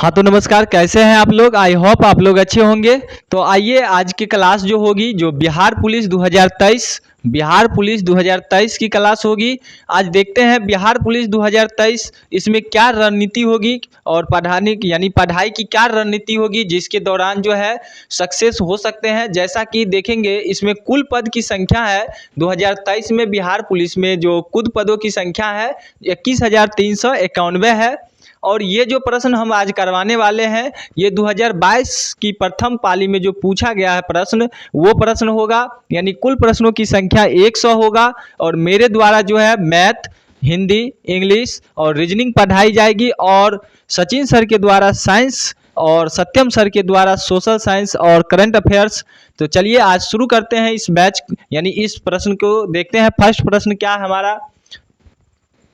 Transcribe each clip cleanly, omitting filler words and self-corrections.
हाँ तो नमस्कार, कैसे हैं आप लोग। आई होप आप लोग अच्छे होंगे। तो आइए आज की क्लास जो होगी जो बिहार पुलिस 2023 की क्लास होगी। आज देखते हैं बिहार पुलिस 2023 इसमें क्या रणनीति होगी और पढ़ाने की यानी पढ़ाई की क्या रणनीति होगी जिसके दौरान जो है सक्सेस हो सकते हैं। जैसा कि देखेंगे इसमें कुल पद की संख्या है 2023 में बिहार पुलिस में जो कुल पदों की संख्या है 21,391 है। और ये जो प्रश्न हम आज करवाने वाले हैं ये 2022 की प्रथम पाली में जो पूछा गया है प्रश्न वो प्रश्न होगा, यानी कुल प्रश्नों की संख्या 100 होगा। और मेरे द्वारा जो है मैथ, हिंदी, इंग्लिश और रीजनिंग पढ़ाई जाएगी और सचिन सर के द्वारा साइंस और सत्यम सर के द्वारा सोशल साइंस और करंट अफेयर्स। तो चलिए आज शुरू करते हैं इस बैच यानी इस प्रश्न को देखते हैं। फर्स्ट प्रश्न क्या है हमारा,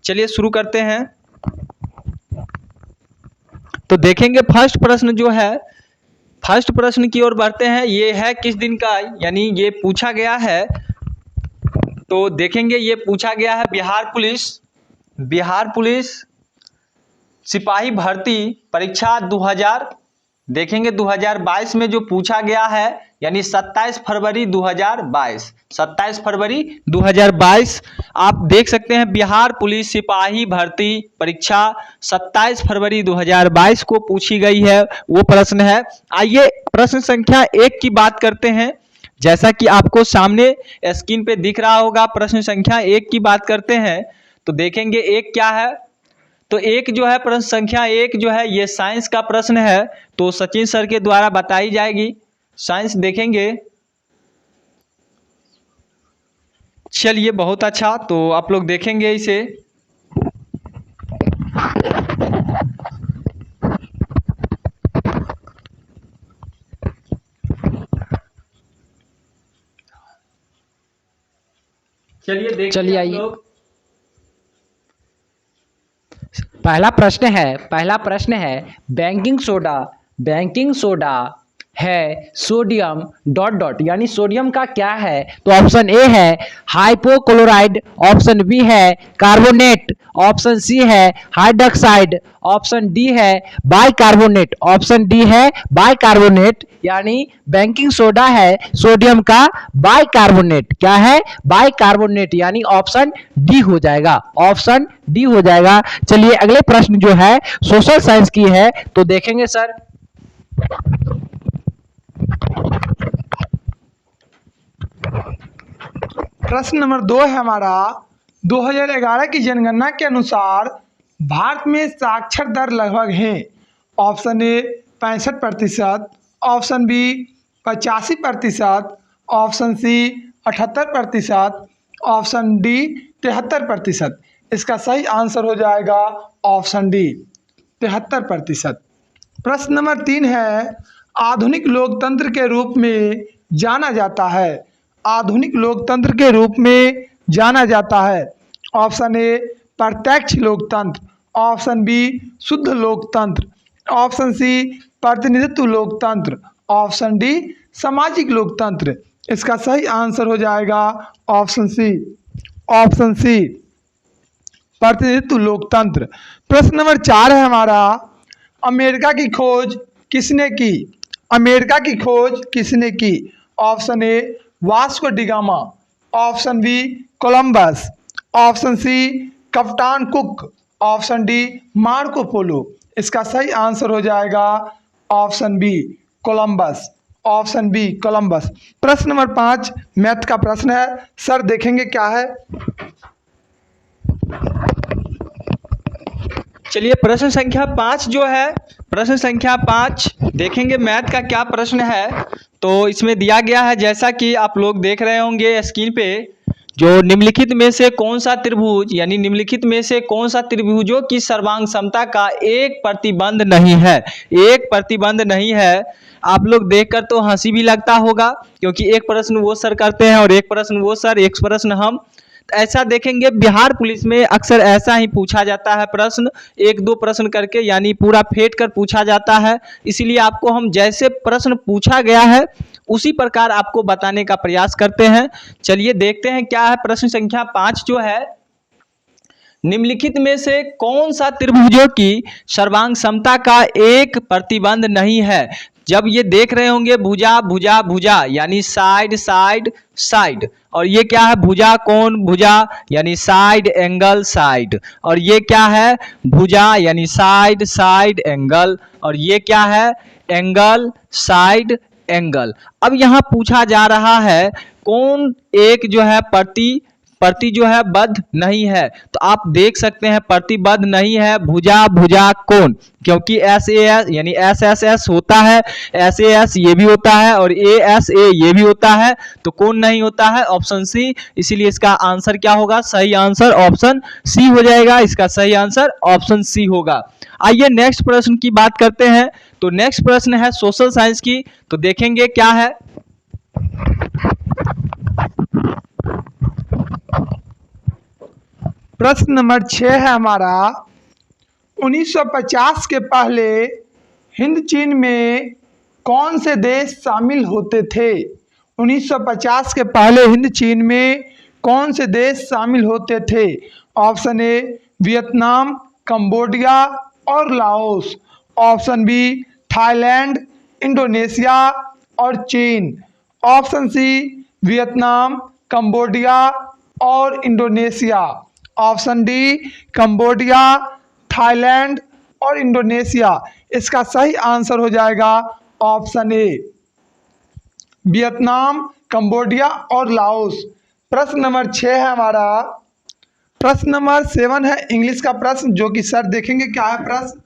चलिए शुरू करते हैं। तो देखेंगे फर्स्ट प्रश्न जो है, फर्स्ट प्रश्न की ओर बढ़ते हैं। ये है किस दिन का, यानी ये पूछा गया है। तो देखेंगे ये पूछा गया है बिहार पुलिस सिपाही भर्ती परीक्षा 2022 में जो पूछा गया है, यानी 27 फरवरी 2022 आप देख सकते हैं। बिहार पुलिस सिपाही भर्ती परीक्षा 27 फरवरी 2022 को पूछी गई है, वो प्रश्न है। आइए प्रश्न संख्या 1 की बात करते हैं। जैसा कि आपको सामने स्क्रीन पे दिख रहा होगा, प्रश्न संख्या 1 की बात करते हैं। तो देखेंगे एक क्या है, तो एक जो है प्रश्न संख्या 1 जो है ये साइंस का प्रश्न है। तो सचिन सर के द्वारा बताई जाएगी। साइंस देखेंगे, चलिए बहुत अच्छा। तो आप लोग देखेंगे इसे। चलिए आइए। लोग। पहला प्रश्न है बैंकिंग सोडा है सोडियम डॉट डॉट, यानी सोडियम का क्या है। तो ऑप्शन ए है हाइपोक्लोराइड, ऑप्शन बी है कार्बोनेट, ऑप्शन सी है हाइड्रोक्साइड, ऑप्शन डी है बाइकार्बोनेट, ऑप्शन डी है बाइकार्बोनेट। यानी बैंकिंग सोडा है सोडियम का बाइकार्बोनेट। क्या है? बाइकार्बोनेट, यानी ऑप्शन डी हो जाएगा, ऑप्शन डी हो जाएगा। चलिए अगले प्रश्न जो है सोशल साइंस की है। तो देखेंगे सर, प्रश्न नंबर 2 है हमारा। 2011 की जनगणना के अनुसार भारत में साक्षर दर लगभग है। Option A 65%, option B 85%, option C 78%, option D 73%। इसका सही आंसर हो जाएगा ऑप्शन डी 73%। प्रश्न नंबर 3 है, आधुनिक लोकतंत्र के रूप में जाना जाता है। आधुनिक लोकतंत्र के रूप में जाना जाता है। ऑप्शन ए प्रत्यक्ष लोकतंत्र, ऑप्शन बी शुद्ध लोकतंत्र, ऑप्शन सी प्रतिनिधित्व लोकतंत्र, ऑप्शन डी सामाजिक लोकतंत्र। इसका सही आंसर हो जाएगा ऑप्शन सी प्रतिनिधित्व लोकतंत्र। प्रश्न नंबर 4 है हमारा, अमेरिका की खोज किसने की। अमेरिका की खोज किसने की। Option A Vasco da Gama, option B Columbus, option C कप्तान Cook, option D Marco Polo. इसका सही आंसर हो जाएगा option B Columbus, option B Columbus. प्रश्न नंबर 5 मैथ का प्रश्न है। सर देखेंगे क्या है। चलिए प्रश्न संख्या 5 जो है, प्रश्न संख्या 5 देखेंगे मैथ का क्या प्रश्न है। तो इसमें दिया गया है, जैसा कि आप लोग देख रहे होंगे स्क्रीन पे, जो निम्नलिखित में से कौन सा त्रिभुज, यानी निम्नलिखित में से कौन सा त्रिभुजों की सर्वांग समता का एक प्रतिबंध नहीं है। एक प्रतिबंध नहीं है। आप लोग देखकर तो हंसी भी लगता होगा, क्योंकि एक प्रश्न वो सर करते हैं और एक प्रश्न वो सर, एक प्रश्न हम। ऐसा देखेंगे बिहार पुलिस में अक्सर ऐसा ही पूछा जाता है प्रश्न, 1-2 प्रश्न करके, यानी पूरा फेंट कर पूछा जाता है। इसीलिए आपको हम जैसे प्रश्न पूछा गया है उसी प्रकार आपको बताने का प्रयास करते हैं। चलिए देखते हैं क्या है प्रश्न संख्या 5 जो है। निम्नलिखित में से कौन सा त्रिभुजों की सर्वांग समता का एक प्रतिबंध नहीं है? जब ये देख रहे होंगे भुजा भुजा भुजा यानी साइड साइड साइड, और ये क्या है भुजा कोण भुजा यानी साइड एंगल साइड, और ये क्या है भुजा यानी साइड साइड एंगल, और ये क्या है एंगल साइड एंगल। अब यहाँ पूछा जा रहा है कौन एक जो है प्रति जो है बद्ध नहीं है, तो आप देख सकते हैं प्रतिबद्ध नहीं है भुजा भुजा कोण, क्योंकि एस ए एस यानी एस एस एस होता है, एस ए एस ये भी होता है और ए एस ए ये भी होता है, तो कौन नहीं होता है ऑप्शन सी। इसीलिए इसका आंसर क्या होगा, सही आंसर ऑप्शन सी हो जाएगा। इसका सही आंसर ऑप्शन सी होगा। आइए नेक्स्ट प्रश्न की बात करते हैं। तो नेक्स्ट प्रश्न है सोशल साइंस की, तो देखेंगे क्या है। प्रश्न नंबर 6 है हमारा, 1950 के पहले हिंद चीन में कौन से देश शामिल होते थे? 1950 के पहले हिंद चीन में कौन से देश शामिल होते थे? ऑप्शन ए वियतनाम, कंबोडिया और Laos. Option B Thailand, Indonesia और चीन। ऑप्शन सी वियतनाम, कंबोडिया और Indonesia. Option D Cambodia, Thailand और इंडोनेशिया। इसका सही आंसर हो जाएगा ऑप्शन ए वियतनाम, कंबोडिया और लाओस। प्रश्न नंबर 6 है हमारा। प्रश्न नंबर 7 है इंग्लिश का प्रश्न, जो कि सर देखेंगे क्या है प्रश्न।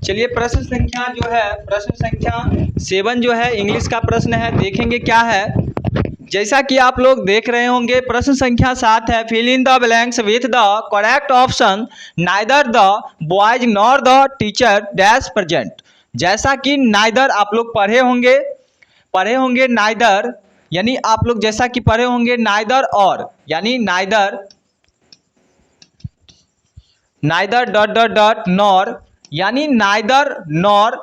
चलिए प्रश्न संख्या जो है प्रश्न संख्या 7 जो है इंग्लिश का प्रश्न है, देखेंगे क्या है। जैसा कि आप लोग देख रहे होंगे प्रश्न संख्या 7 है, fill in the blanks with the correct option neither the boys nor the teacher dash present. जैसा कि नाइदर आप लोग पढ़े होंगे नाइदर यानी आप लोग जैसा कि पढ़े होंगे नाइदर और यानी neither dot dot dot nor यानी नाइदर नॉर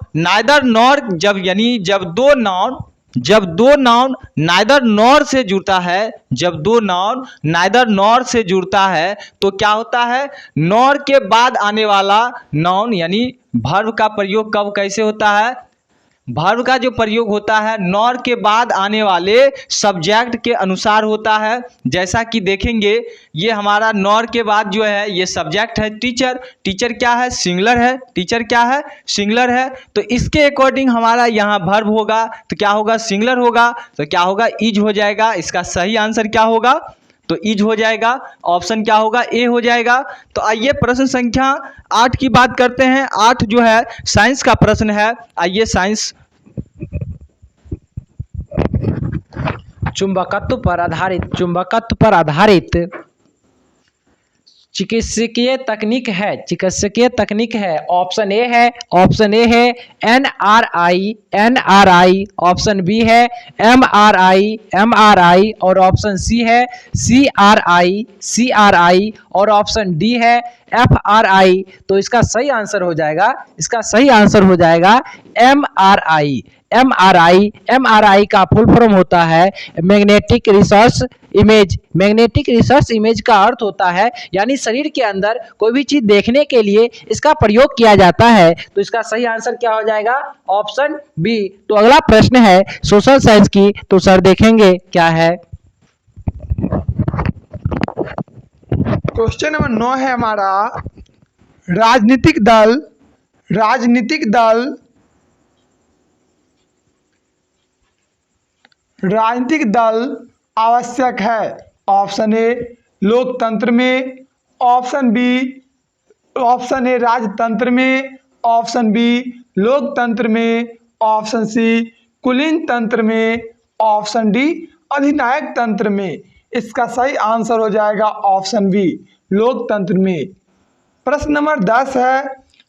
जब दो नाउन नाइदर नॉर से जुड़ता है, तो क्या होता है नॉर के बाद आने वाला नाउन यानी वर्ब का प्रयोग कब कैसे होता है, वर्ब का जो प्रयोग होता है नॉर के बाद आने वाले सब्जेक्ट के अनुसार होता है। जैसा कि देखेंगे ये हमारा नॉर के बाद जो है ये सब्जेक्ट है टीचर क्या है सिंगुलर है, टीचर क्या है सिंगुलर है, तो इसके अकॉर्डिंग हमारा यहाँ वर्ब होगा, तो क्या होगा सिंगुलर होगा, तो क्या होगा इज हो जाएगा। इसका सही आंसर क्या होगा, तो इज हो जाएगा। ऑप्शन क्या होगा ए हो जाएगा। तो आइए प्रश्न संख्या 8 की बात करते हैं। 8 जो है साइंस का प्रश्न है। आइए साइंस चुंबकत्व पर आधारित चिकित्सकीय तकनीक है। ऑप्शन ए है एनआरआई, ऑप्शन बी है एमआरआई और ऑप्शन सी है सीआरआई और ऑप्शन डी है एफआरआई। तो इसका सही आंसर हो जाएगा एमआरआई का फुल फॉर्म होता है मैग्नेटिक रिसर्च इमेज का अर्थ होता है यानी शरीर के अंदर कोई भी चीज देखने के लिए इसका प्रयोग किया जाता है। तो इसका सही आंसर क्या हो जाएगा, ऑप्शन बी। तो अगला प्रश्न है सोशल साइंस की, तो सर देखेंगे क्या है। क्वेश्चन नंबर 9 है हमारा, राजनीतिक दल आवश्यक है। ऑप्शन ए लोकतंत्र में, ऑप्शन ए राजतंत्र में, ऑप्शन बी लोकतंत्र में, ऑप्शन सी कुलीन तंत्र में, ऑप्शन डी अधिनायक तंत्र में। इसका सही आंसर हो जाएगा ऑप्शन बी लोकतंत्र में। प्रश्न नंबर 10 है,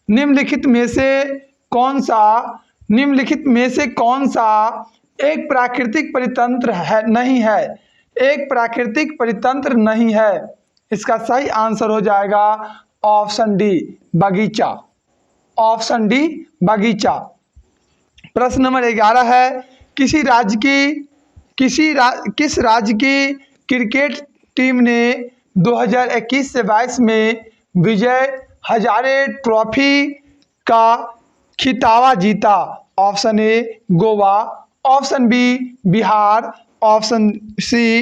निम्नलिखित में से कौन सा एक प्राकृतिक परितंत्र नहीं है। इसका सही आंसर हो जाएगा ऑप्शन डी बगीचा। प्रश्न नंबर 11 है, किस राज्य की क्रिकेट टीम ने 2021 से 22 में विजय हजारे ट्रॉफी का खिताब जीता? Option A Goa, option B Bihar, option C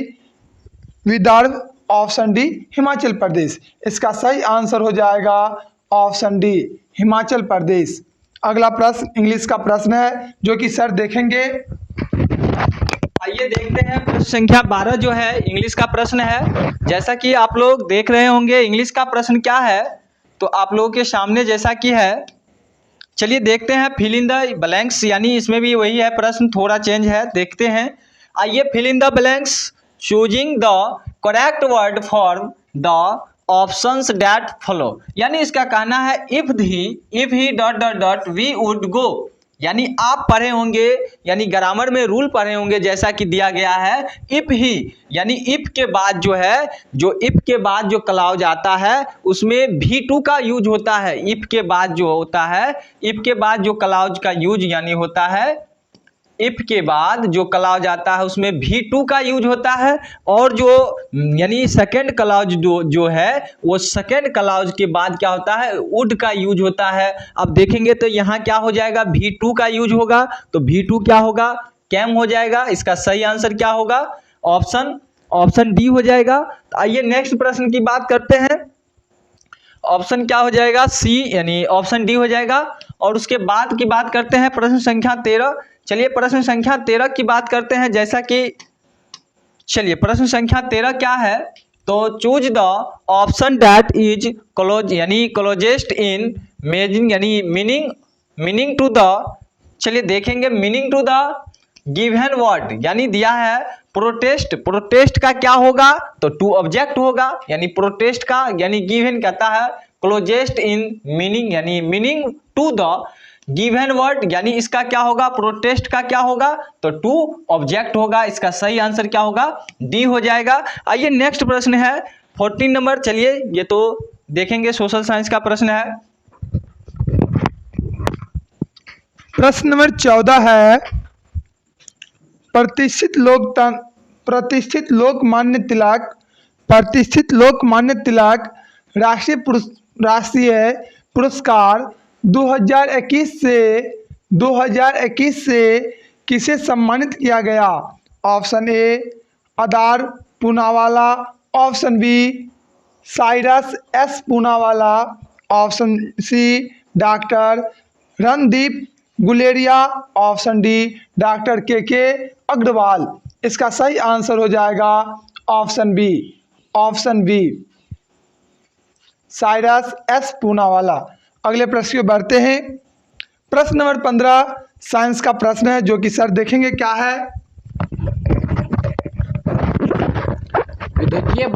Vidarbha, option D Himachal Pradesh. इसका सही आंसर हो जाएगा ऑप्शन डी हिमाचल प्रदेश। अगला प्रश्न इंग्लिश का प्रश्न है जो कि सर देखेंगे। आइए देखते हैं प्रश्न संख्या 12 जो है इंग्लिश का प्रश्न है। जैसा कि आप लोग देख रहे होंगे इंग्लिश का प्रश्न क्या है, तो आप लोगों के सामने जैसा कि है, चलिए देखते हैं। फिल इन द ब्लैंक्स, यानी इसमें भी वही है, प्रश्न थोड़ा चेंज है, देखते हैं। आइए fill in the blanks choosing the correct word for the options that follow. यानी इसका कहना है if he dot dot dot we would go. यानी आप पढ़े होंगे, यानी ग्रामर में रूल पढ़े होंगे जैसा कि दिया गया है इफ ही, यानी इफ के बाद जो है, जो इफ के बाद जो क्लॉज आता है उसमें भी2 का यूज होता है। इफ के बाद जो होता है, इफ के बाद जो क्लॉज का यूज यानी होता है, इफ के बाद जो क्लॉज आता है उसमें भी2 का यूज होता है। और जो यानी सेकंड क्लॉज जो है वो सेकंड क्लॉज के बाद क्या होता है, वुड का यूज होता है। अब देखेंगे तो यहाँ क्या हो जाएगा, भी2 का यूज होगा, तो भी2 क्या होगा, कैम हो जाएगा। इसका सही आंसर क्या होगा, ऑप्शन डी हो जाएगा। आइए नेक्स्ट प्रश्न की बात करते हैं। ऑप्शन क्या हो जाएगा, सी, यानी ऑप्शन डी हो जाएगा। और उसके बाद की बात करते हैं प्रश्न संख्या 13। चलिए प्रश्न संख्या 13 की बात करते हैं। जैसा कि चलिए प्रश्न संख्या 13 क्या है, तो choose the option that is close, यानी क्लोजेस्ट इन मीनिंग, यानी मीनिंग टू द, चलिए देखेंगे meaning to the given word. यानी दिया है प्रोटेस्ट का क्या होगा, तो टू ऑब्जेक्ट होगा। यानी प्रोटेस्ट का, यानी गिवन कहता है क्लोजेस्ट इन मीनिंग, यानी meaning to the given word, यानी इसका क्या होगा, प्रोटेस्ट का क्या होगा, तो टू ऑब्जेक्ट होगा। इसका सही आंसर क्या होगा, डी हो जाएगा। आइए नेक्स्ट प्रश्न है 14 नंबर। चलिए ये तो देखेंगे, सोशल साइंस का प्रश्न है। प्रश्न नंबर 14 है, प्रतिष्ठित लोकमान्य तिलक राष्ट्रीय पुरस्कार 2021 से किसे सम्मानित किया गया? Option A Adar Poonawalla, option B Cyrus S Poonawalla, option C doctor Randeep Guleria, option D doctor K Agarwal. इसका सही आंसर हो जाएगा option B Cyrus S Poonawalla. अगले प्रश्न को बढ़ते हैं। प्रश्न नंबर 15 साइंस का प्रश्न है जो कि सर देखेंगे क्या है। विद्युतीय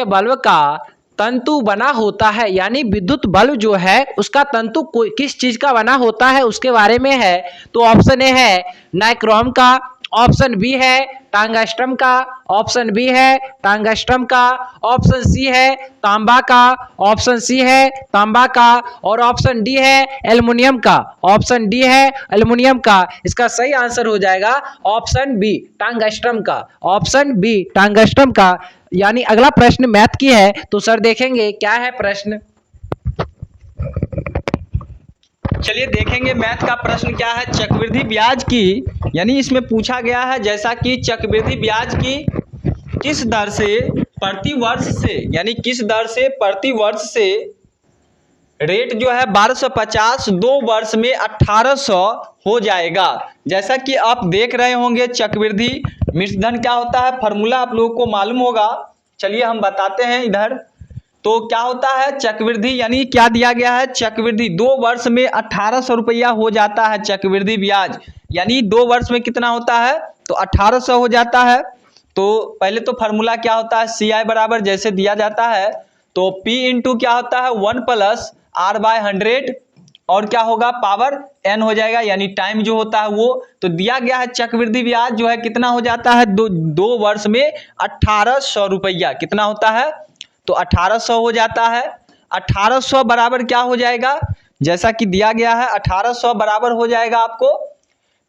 बल्ब का तंतु बना होता है, यानी विद्युत बल्ब जो है उसका तंतु किस चीज का बना होता है उसके बारे में है। तो ऑप्शन ए है नाइक्रोम का, ऑप्शन बी है टंगस्टन का, ऑप्शन बी है टंगस्टन का, ऑप्शन सी है तांबा का, ऑप्शन सी है तांबा का, और ऑप्शन डी है एल्युमिनियम का। ऑप्शन डी है एल्युमिनियम का। इसका सही आंसर हो जाएगा ऑप्शन बी टंगस्टन का, ऑप्शन बी टंगस्टन का। यानी अगला प्रश्न मैथ की है, तो सर देखेंगे क्या है प्रश्न। चलिए देखेंगे मैथ का प्रश्न क्या है। चक्रवृद्धि ब्याज की, यानी इसमें पूछा गया है जैसा कि चक्रवृद्धि ब्याज की किस दर से प्रति वर्ष से, यानी किस दर से प्रति वर्ष से रेट जो है 1250 2 वर्ष में 1800 हो जाएगा। जैसा कि आप देख रहे होंगे चक्रवृद्धि मिश्रधन क्या होता है, फॉर्मूला आप लोगों को मालूम होगा। चलिए हम बताते हैं इधर। तो क्या होता है चक्रवृद्धि, यानी क्या दिया गया है, चक्रवृद्धि 2 वर्ष में 1800 रुपया हो जाता है चक्रवृद्धि ब्याज। यानी 2 वर्ष में कितना होता है, तो 1800 हो जाता है। तो पहले तो फार्मूला क्या होता है, CI बराबर जैसे दिया जाता है तो P इंटू क्या होता है 1 प्लस R/100 और क्या होगा पावर n हो जाएगा, यानी टाइम जो होता है वो। तो दिया गया है चक्रवृद्धि ब्याज जो है कितना हो जाता है, दो वर्ष में 1800 रुपया कितना होता है, तो 1800 हो जाता है। 1800 बराबर क्या हो जाएगा, जैसा कि दिया गया है 1800 बराबर हो जाएगा आपको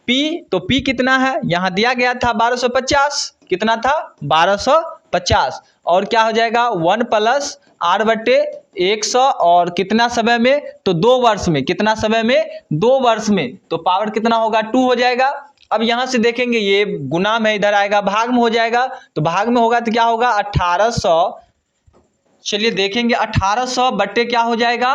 P, तो P कितना है, यहाँ दिया गया था 1250, कितना था 1250, और क्या हो जाएगा 1 प्लस R बटे 100, और कितना समय में, तो 2 वर्ष में, कितना समय में 2 वर्ष में, तो पावर कितना होगा 2 हो जाएगा। अब यहां से देखेंगे ये गुना में इधर आएगा, भाग में हो जाएगा, तो भाग में होगा तो क्या होगा 1800, चलिए देखेंगे 1800 बट्टे क्या हो जाएगा,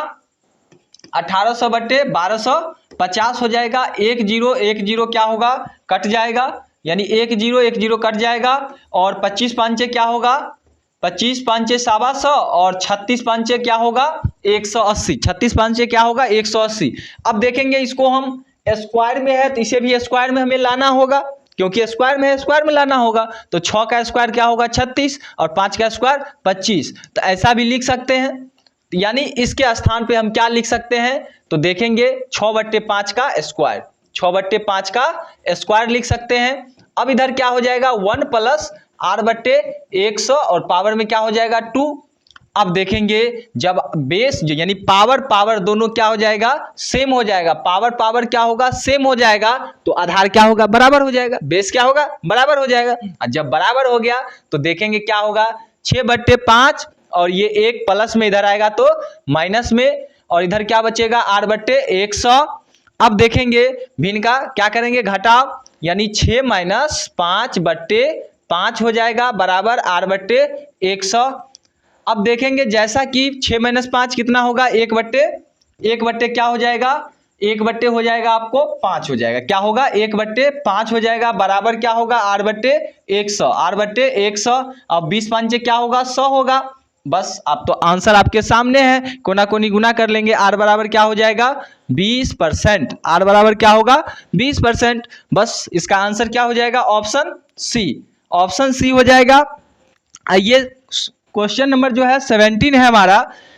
1800 बट्टे 1250 हो जाएगा। 1 0 क्या होगा, कट जाएगा, यानी 1 0 कट जाएगा, और 25 5 क्या होगा, 25 5 125, और 36 5 क्या होगा 180, 36 5 क्या होगा 180। अब देखेंगे इसको हम स्क्वायर में है तो इसे भी स्क्वायर में हमें लाना होगा, क्योंकि स्क्वायर में है, स्क्वायर में लाना होगा, तो 6 का स्क्वायर क्या होगा 36, और 5 का स्क्वायर 25, तो ऐसा भी लिख सकते हैं। यानी इसके स्थान पे हम क्या लिख सकते हैं, तो देखेंगे 6 बट्टे 5 का स्क्वायर, 6 बट्टे 5 का स्क्वायर लिख सकते हैं। अब इधर क्या हो जाएगा 1 प्लस R बट्टे 100, और पावर में क्या हो जाएगा 2। अब देखेंगे जब बेस यानी पावर दोनों क्या हो जाएगा सेम हो जाएगा, पावर क्या होगा सेम हो जाएगा, तो आधार क्या होगा बराबर हो जाएगा, बेस क्या होगा बराबर हो जाएगा। और जब बराबर हो गया तो देखेंगे क्या होगा 6 बट्टे 5, और ये 1 प्लस में इधर आएगा तो माइनस में, और इधर क्या बचेगा R बट्टे 100। अब देखेंगे भिन्न का क्या करेंगे घटाव, यानी 6 माइनस 5 बट्टे 5 हो जाएगा बराबर R बट्टे 100। अब देखेंगे जैसा कि 6 माइनस 5 कितना होगा 1 बट्टे क्या हो जाएगा, 1 बट्टे हो जाएगा आपको 5 हो जाएगा, क्या होगा 1 बट्टे 5 हो जाएगा बराबर क्या होगा R बट्टे 100, R बट्टे 100। अब 20 5 क्या होगा 100 होगा, बस अब तो आंसर आपके सामने है, कोना कोनी गुना कर लेंगे, R बराबर क्या हो जाएगा 20%, R बराबर क्या होगा 20%। बस इसका आंसर क्या हो जाएगा ऑप्शन सी हो जाएगा। आइए क्वेश्चन नंबर जो है 17 है हमारा,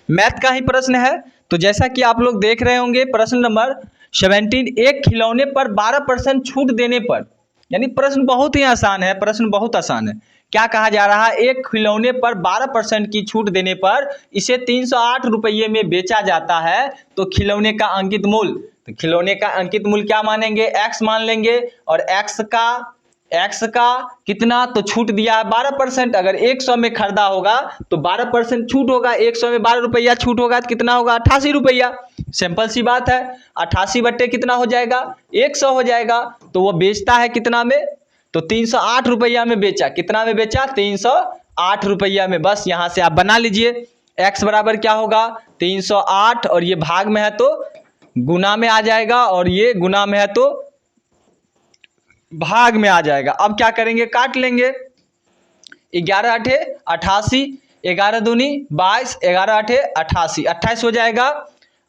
मैथ का ही प्रश्न है। तो जैसा कि आप लोग देख रहे होंगे प्रश्न नंबर 17, एक खिलौने पर 12% छूट देने पर, यानी प्रश्न बहुत ही आसान है, प्रश्न बहुत आसान है। क्या कहा जा रहा है, एक खिलौने पर 12% की छूट देने पर इसे 308 रुपये में बेचा जाता है, तो खिलौने का अंकित मूल्य, तो खिलौने का अंकित मूल्य क्या मानेंगे x मान लेंगे, और x का कितना, तो छूट दिया है 12%, अगर 100 में खरीदा होगा तो 12% छूट होगा, 100 में 12 रुपया छूट होगा तो कितना होगा 88 रुपया, सिंपल सी बात है। 88 बट्टे कितना हो जाएगा 100 हो जाएगा, तो वो बेचता है कितना में, तो 308 रुपया में बेचा, कितना में बेचा 308 रुपया में। बस यहां से आप बना लीजिए x बराबर क्या होगा 308, और ये भाग में है तो गुना में आ जाएगा, और ये गुना में है तो भाग में आ जाएगा। अब क्या करेंगे काट लेंगे, 11 8 88, 11 दूनी 22, 11 8 88, 28 हो जाएगा।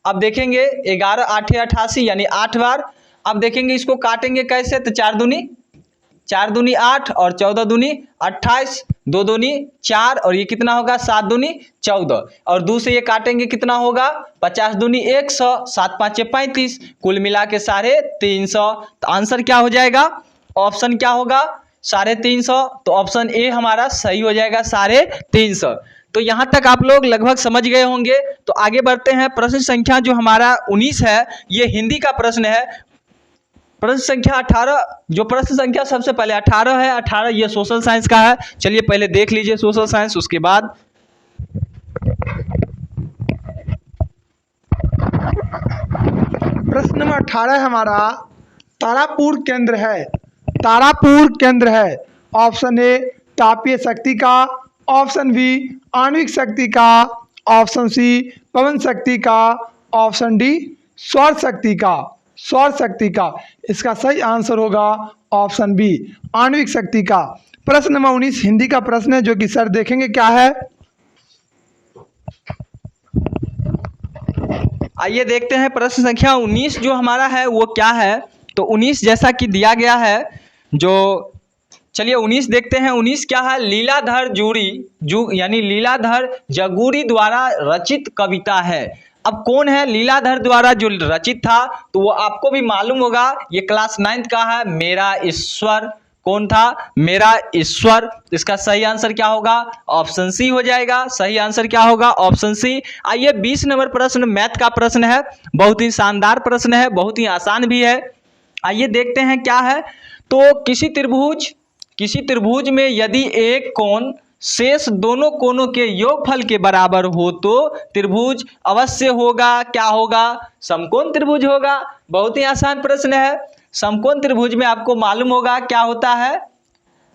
अब देखेंगे 11 8 88 यानी 8 बार। अब देखेंगे इसको काटेंगे कैसे, तो 4 दूनी 8, और 14 दूनी 28, 2 दूनी 4, और ये कितना होगा 7 दूनी 14, और 2 से ये काटेंगे कितना होगा 50 दूनी 100, 7 5 35, कुल मिला के 350। तो आंसर क्या हो जाएगा, ऑप्शन क्या होगा 350, तो ऑप्शन ए हमारा सही हो जाएगा 350। तो यहां तक आप लोग लगभग समझ गए होंगे। तो आगे बढ़ते हैं, प्रश्न संख्या जो हमारा 19 है ये हिंदी का प्रश्न है। प्रश्न संख्या 18, जो प्रश्न संख्या सबसे पहले 18 है, 18 ये सोशल साइंस का है। चलिए पहले देख लीजिए सोशल साइंस, उसके बाद प्रश्न नंबर 18 हमारा तारापुर केंद्र है, तारापुर केंद्र है। ऑप्शन ए तापीय शक्ति का, ऑप्शन बी आणविक शक्ति का, ऑप्शन सी पवन शक्ति का, ऑप्शन डी सौर शक्ति का, सौर शक्ति का। इसका सही आंसर होगा ऑप्शन बी आणविक शक्ति का। प्रश्न नंबर 19 हिंदी का प्रश्न है, जो कि सर देखेंगे क्या है। आइए देखते हैं प्रश्न संख्या 19 जो हमारा है वो क्या है। तो 19 जैसा कि दिया गया है, जो चलिए 19 देखते हैं। 19 क्या है, लीलाधर यानी लीलाधर जगूरी द्वारा रचित कविता है। अब कौन है लीलाधर द्वारा जो रचित था, तो वो आपको भी मालूम होगा, ये क्लास 9th का है, मेरा ईश्वर। कौन था, मेरा ईश्वर। इसका सही आंसर क्या होगा, ऑप्शन सी हो जाएगा। सही आंसर क्या होगा, ऑप्शन सी। आइए 20 नंबर प्रश्न मैथ का प्रश्न है, बहुत ही शानदार प्रश्न है, बहुत ही आसान भी है। आइए देखते हैं क्या है। तो किसी त्रिभुज में यदि एक कोण शेष दोनों कोणों के योगफल के बराबर हो तो त्रिभुज अवश्य होगा, क्या होगा, समकोण त्रिभुज होगा। बहुत ही आसान प्रश्न है। समकोण त्रिभुज में आपको मालूम होगा क्या होता है।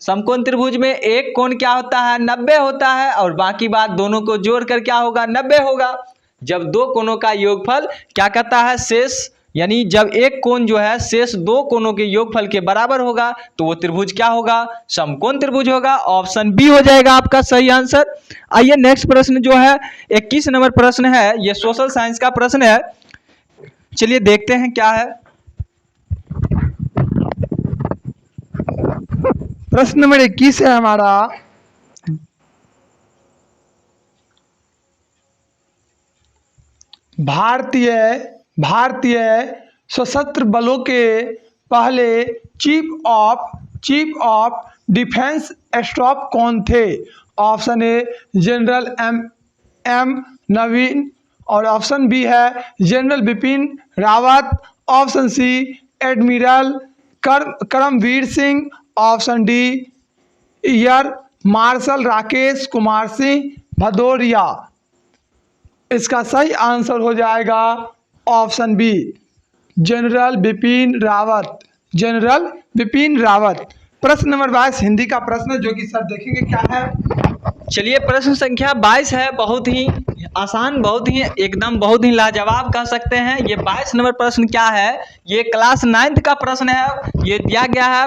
समकोण त्रिभुज में एक कोण क्या होता है, 90 होता है, और बाकी बात दोनों को जोड़कर क्या होगा, 90 होगा। जब दो कोणों का योगफल क्या कहता है, शेष, यानी जब एक कोण जो है शेष दो कोणों के योगफल के बराबर होगा तो वो त्रिभुज क्या होगा, समकोण त्रिभुज होगा। ऑप्शन बी हो जाएगा आपका सही आंसर। आइए नेक्स्ट प्रश्न जो है 21 नंबर प्रश्न है, ये सोशल साइंस का प्रश्न है। चलिए देखते हैं क्या है। प्रश्न नंबर 21 है हमारा, भारतीय सशस्त्र बलों के पहले चीफ ऑफ डिफेंस स्टाफ कौन थे। Option A general M Naveen, और ऑप्शन बी है general Bipin Rawat, option C admiral Karambir Singh, option D air marshal Rakesh Kumar Singh Bhadauria. इसका सही आंसर हो जाएगा option B general Bipin Rawat. प्रश्न नंबर 22 हिंदी का प्रश्न, जो कि सर देखेंगे क्या है। चलिए प्रश्न संख्या 22 है, बहुत ही आसान, बहुत ही एकदम बहुत ही लाजवाब कह सकते हैं। ये 22 नंबर प्रश्न क्या है, ये क्लास 9th का प्रश्न है। ये दिया गया है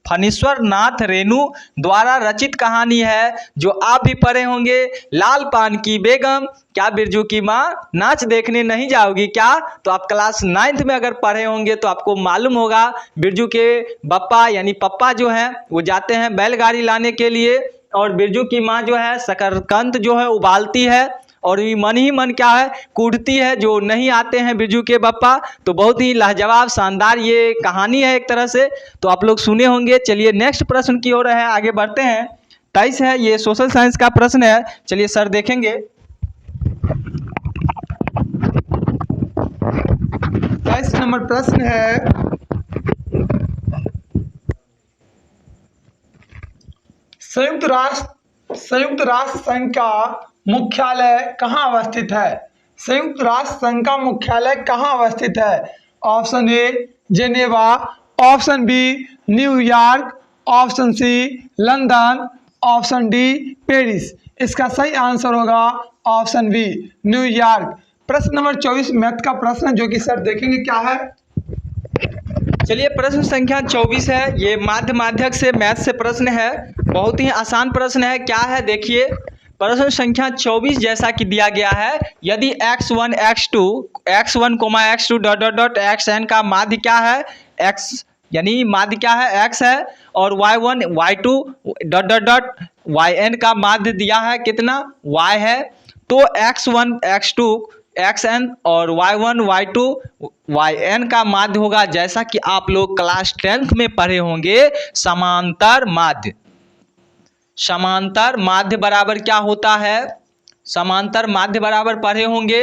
फणीश्वर नाथ रेणु द्वारा रचित कहानी है, जो आप भी पढ़े होंगे। लाल पान की बेगम, क्या बिरजू की माँ नाच देखने नहीं जाओगी क्या। तो आप क्लास 9th में अगर पढ़े होंगे तो आपको मालूम होगा बिरजू के बप्पा यानी पप्पा जो हैं वो जाते हैं बैलगाड़ी लाने के लिए, और बिरजू की माँ जो है शकरकंद जो है उबालती है, और ये मन ही मन क्या है कूटती है जो नहीं आते हैं बिरजू के बप्पा। तो बहुत ही लाजवाब शानदार ये कहानी है एक तरह से, तो आप लोग सुने होंगे। चलिए नेक्स्ट प्रश्न की ओर है, आगे बढ़ते हैं। 23 है, ये सोशल साइंस का प्रश्न है। चलिए सर देखेंगे। 23 नंबर प्रश्न है, संयुक्त राष्ट्र संघ का मुख्यालय कहाँ अवस्थित है। संयुक्त राष्ट्र संघ का मुख्यालय कहाँ अवस्थित है। Option A Geneva, option B New York, option C London, option D Paris. इसका सही आंसर होगा ऑप्शन बी न्यूयॉर्क। प्रश्न नंबर 24 मैथ का प्रश्न है, जो कि सर देखेंगे क्या है। चलिए प्रश्न संख्या 24 है, ये माध्यक से मैथ से प्रश्न है। बहुत ही आसान प्रश्न है। क्या है देखिए, प्रश्न संख्या 24 जैसा कि दिया गया है, यदि x1 x2 डॉट xn का माध्य क्या है, x यानी माध्य क्या है, x है, और y1 y2 डॉट yn का माध्य दिया है कितना, y है। तो x1 x2 xn और y1 y2 yn का माध्य होगा, जैसा कि आप लोग क्लास 10th में पढ़े होंगे, समांतर माध्य बराबर क्या होता है। समांतर माध्य बराबर पढ़े होंगे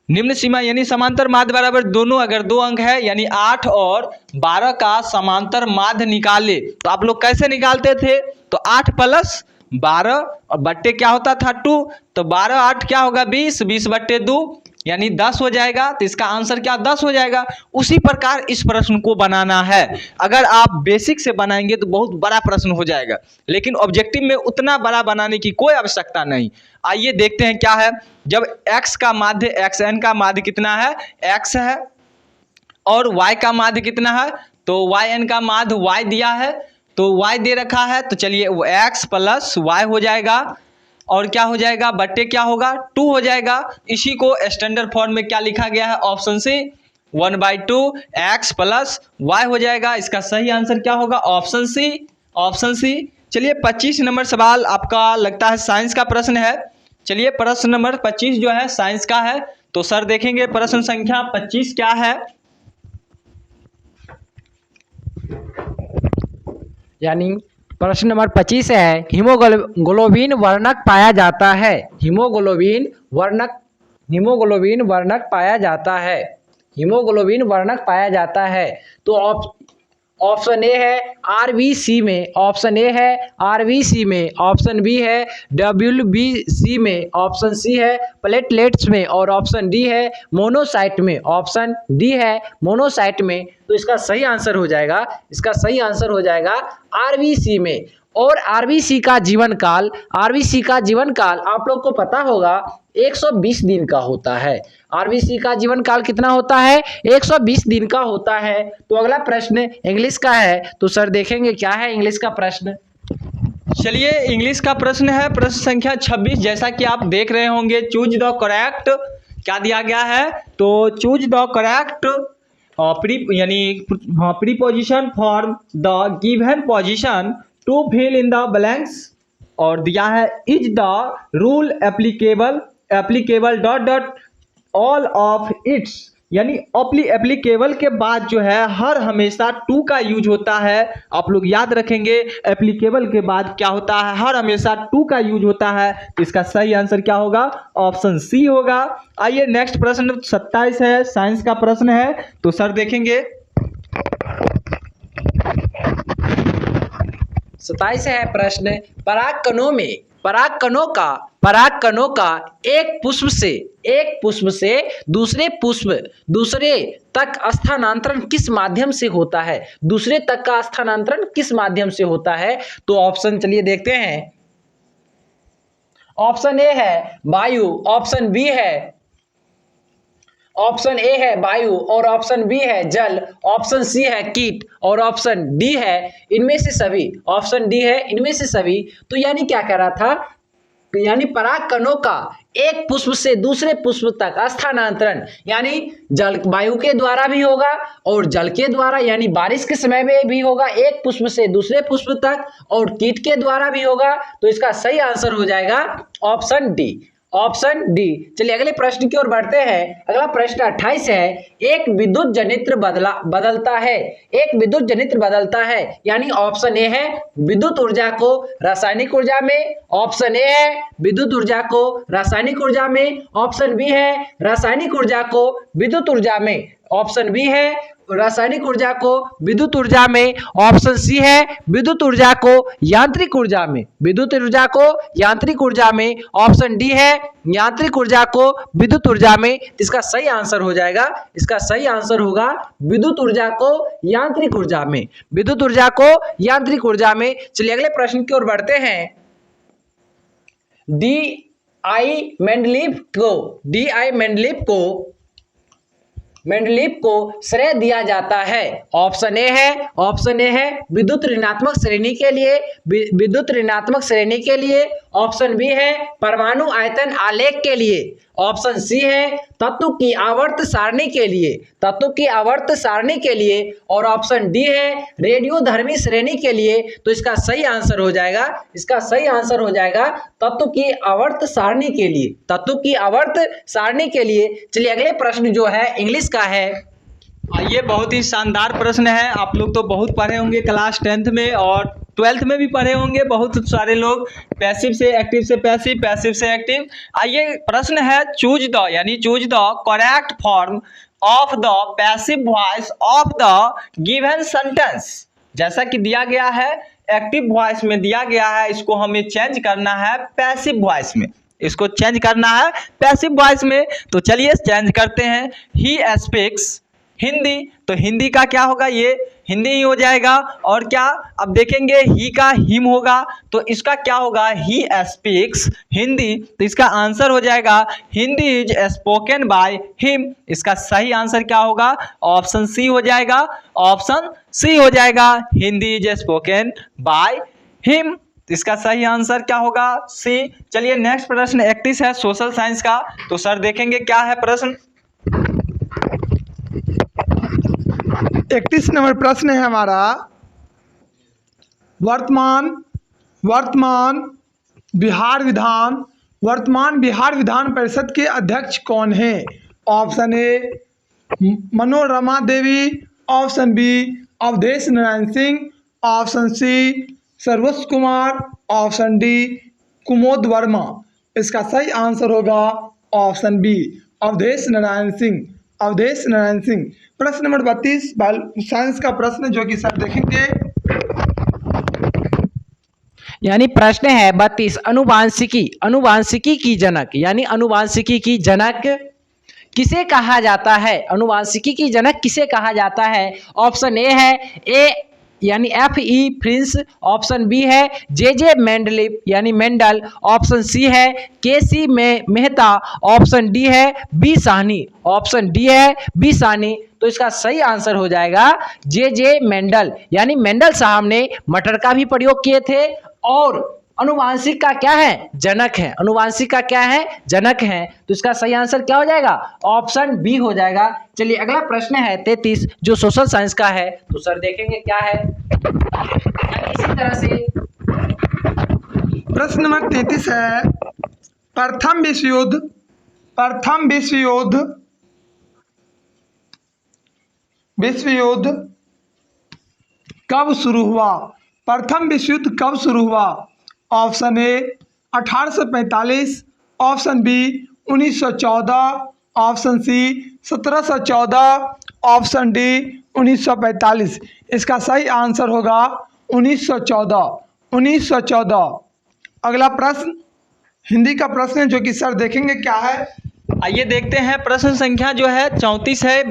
निम्न सीमा, यानी समांतर माध्य बराबर दोनों अगर दो अंक है यानी 8 और 12 का समांतर माध्य निकाले तो आप लोग कैसे निकालते थे। तो 8 + 12 और बट्टे क्या होता था 2, तो 12 8 क्या होगा 20, 20 बट्टे 2 यानी 10 हो जाएगा। तो इसका आंसर क्या 10 हो जाएगा। उसी प्रकार इस प्रश्न को बनाना है। अगर आप बेसिक से बनाएंगे तो बहुत बड़ा प्रश्न हो जाएगा, लेकिन ऑब्जेक्टिव में उतना बड़ा बनाने की कोई आवश्यकता नहीं। आइए देखते हैं क्या है। जब x का माध्य xn का माध्य कितना है, x है, और y का माध्य कितना है, तो yn का माध्य y दिया है, तो y दे रखा है, तो चलिए वो x + y हो जाएगा, और क्या हो जाएगा बट्टे क्या होगा 2 हो जाएगा। इसी को स्टैंडर्ड फॉर्म में क्या लिखा गया है, ऑप्शन सी 1/2 x + y हो जाएगा। इसका सही आंसर क्या होगा, ऑप्शन सी। चलिए 25 नंबर सवाल आपका लगता है साइंस का प्रश्न है। चलिए प्रश्न नंबर 25 जो है साइंस का है, तो सर देखेंगे प्रश्न संख्या 25 क्या है। यानी प्रश्न नंबर 25 है, हीमोग्लोबिन वर्णक पाया जाता है। हीमोग्लोबिन वर्णक पाया जाता है। हीमोग्लोबिन वर्णक पाया जाता है। तो ऑप्शन ए है आरबीसी में, ऑप्शन ए है आरबीसी में, ऑप्शन बी है डब्ल्यूबीसी में, ऑप्शन सी है प्लेटलेट्स में और ऑप्शन डी है मोनोसाइट में, ऑप्शन डी है मोनोसाइट में। तो इसका सही आंसर हो जाएगा, इसका सही आंसर हो जाएगा आरबीसी में। और आरबीसी का जीवन काल, आरबीसी का जीवन काल आप लोग को पता होगा 120 दिन का होता है। आरबीसी का जीवन काल कितना होता है? 120 दिन का होता है। तो अगला प्रश्न इंग्लिश का है, तो सर देखेंगे क्या है इंग्लिश का प्रश्न। चलिए इंग्लिश का प्रश्न है, प्रश्न संख्या 26। जैसा कि आप देख रहे होंगे, चूज द करेक्ट, क्या दिया गया है? तो choose the correct preposition for the given position to fill in the blanks, और दिया है is the rule applicable dot dot all of its, यानी एप्लीकेबल के बाद जो है हर हमेशा टू का यूज होता है। आप लोग याद रखेंगे एप्लीकेबल के बाद क्या होता है, हर हमेशा टू का यूज होता है। तो इसका सही आंसर क्या होगा? ऑप्शन सी होगा। आइए नेक्स्ट प्रश्न 27 है, साइंस का प्रश्न है, तो सर देखेंगे। 27 है प्रश्न, परागकणों का एक पुष्प से दूसरे तक स्थानांतरण किस माध्यम से होता है? दूसरे तक का स्थानांतरण किस माध्यम से होता है? तो ऑप्शन चलिए देखते हैं। ऑप्शन ए है वायु, ऑप्शन बी है ऑप्शन ए है वायु और ऑप्शन बी है जल, ऑप्शन सी है कीट और ऑप्शन डी है इनमें से सभी, ऑप्शन डी है इनमें से सभी। तो यानी क्या कह रहा था, यानी परागकणों का एक पुष्प से दूसरे पुष्प तक स्थानांतरण यानी जल वायु के द्वारा भी होगा और जल के द्वारा यानी बारिश के समय में भी होगा, एक पुष्प से दूसरे पुष्प तक, और कीट के द्वारा भी होगा। तो इसका सही आंसर हो जाएगा ऑप्शन डी, ऑप्शन डी। चलिए अगले प्रश्न की ओर बढ़ते हैं। अगला प्रश्न 28 है, एक विद्युत जनित्र बदलता है, यानी ऑप्शन ए है विद्युत ऊर्जा को रासायनिक ऊर्जा में, ऑप्शन ए है विद्युत ऊर्जा को रासायनिक ऊर्जा में, ऑप्शन बी है रासायनिक ऊर्जा को विद्युत ऊर्जा में, ऑप्शन बी है रासायनिक ऊर्जा को विद्युत ऊर्जा में, ऑप्शन सी है विद्युत ऊर्जा को यांत्रिक ऊर्जा में, विद्युत ऊर्जा को यांत्रिक ऊर्जा में, ऑप्शन डी है यांत्रिक ऊर्जा को विद्युत ऊर्जा में। इसका सही आंसर हो जाएगा, इसका सही आंसर होगा विद्युत ऊर्जा को यांत्रिक ऊर्जा में, विद्युत ऊर्जा को यांत्रिक ऊर्जा में। चलिए अगले प्रश्न की ओर बढ़ते हैं। डी आई मेंडलीव को श्रेय दिया जाता है। ऑप्शन ए है विद्युत ऋणात्मक श्रेणी के लिए, ऑप्शन बी है परमाणु आयतन आलेख के लिए, ऑप्शन सी है तत्व की आवर्त सारणी के लिए और ऑप्शन डी है रेडियोधर्मी श्रेणी के लिए। तो इसका सही आंसर हो जाएगा, इसका सही आंसर हो जाएगा तत्व की आवर्त सारणी के लिए, तत्व की आवर्त सारणी के लिए। चलिए अगले प्रश्न जो है इंग्लिश का है। ये बहुत ही शानदार प्रश्न है। आप लोग तो बहुत पढ़े होंगे क्लास 10th में और 12th में भी पढ़े होंगे बहुत सारे लोग, पैसिव से एक्टिव से पैसिव, पैसिव से एक्टिव। आइए प्रश्न है choose the correct form of the passive voice of the given sentence. जैसा कि दिया गया है एक्टिव वॉइस में दिया गया है, इसको हमें चेंज करना है पैसिव वॉइस में, इसको चेंज करना है पैसिव वॉइस में। तो चलिए चेंज करते हैं। ही स्पीक्स हिंदी, तो हिंदी का क्या होगा, ये हिंदी ही हो जाएगा। और क्या अब देखेंगे ही का हिम होगा, तो इसका क्या होगा ही स्पीक्स हिंदी, तो इसका आंसर हो जाएगा Hindi is spoken by him. इसका सही आंसर क्या होगा, ऑप्शन सी हो जाएगा, ऑप्शन सी हो जाएगा Hindi is spoken by him. इसका सही आंसर क्या होगा, सी। चलिए नेक्स्ट प्रश्न 31 है सोशल साइंस का, तो सर देखेंगे क्या है प्रश्न। 31 नंबर प्रश्न है हमारा, वर्तमान बिहार विधान परिषद के अध्यक्ष कौन हैं? Option A Manorama Devi, option B Avadhesh Narayan Singh, option C Sarvochch Kumar, option D Kumod Verma. इसका सही आंसर होगा ऑप्शन बी अवधेश नारायण सिंह। अवधेश नारायण सिंह। प्रश्न नंबर 32 साइंस का प्रश्न जो कि सर देखेंगे। यानी प्रश्न है 32, अनुवांशिकी की जनक यानी अनुवांशिकी की जनक किसे कहा जाता है? अनुवांशिकी की जनक किसे कहा जाता है? ऑप्शन ए है ए यानी F E prince, option B है जे जे मेंडलिप यानी मेंडल, ऑप्शन सी है के सी मेहता, ऑप्शन डी है बी साहनी, ऑप्शन डी है बी साहनी। तो इसका सही आंसर हो जाएगा जे जे मेंडल, यानी मेंडल साहब ने मटर का भी प्रयोग किए थे और अनुवांशिक का क्या है? जनक है। अनुवांशिक का क्या है? जनक है। तो इसका सही आंसर क्या हो जाएगा? ऑप्शन बी हो जाएगा। चलिए अगला प्रश्न है 33 जो सोशल साइंस का है, तो सर देखेंगे क्या है। इसी तरह से प्रश्न नंबर 33 है प्रथम विश्व युद्ध कब शुरू हुआ? प्रथम विश्व युद्ध कब शुरू हुआ? Option A 1845, option B 1914, option C 1714, option D 1945। इसका सही आंसर होगा 1914। अगला प्रश्न हिंदी का प्रश्न है जो कि सर देखेंगे क्या है। आइए देखते हैं। प्रश्न संख्या जो है 34 है।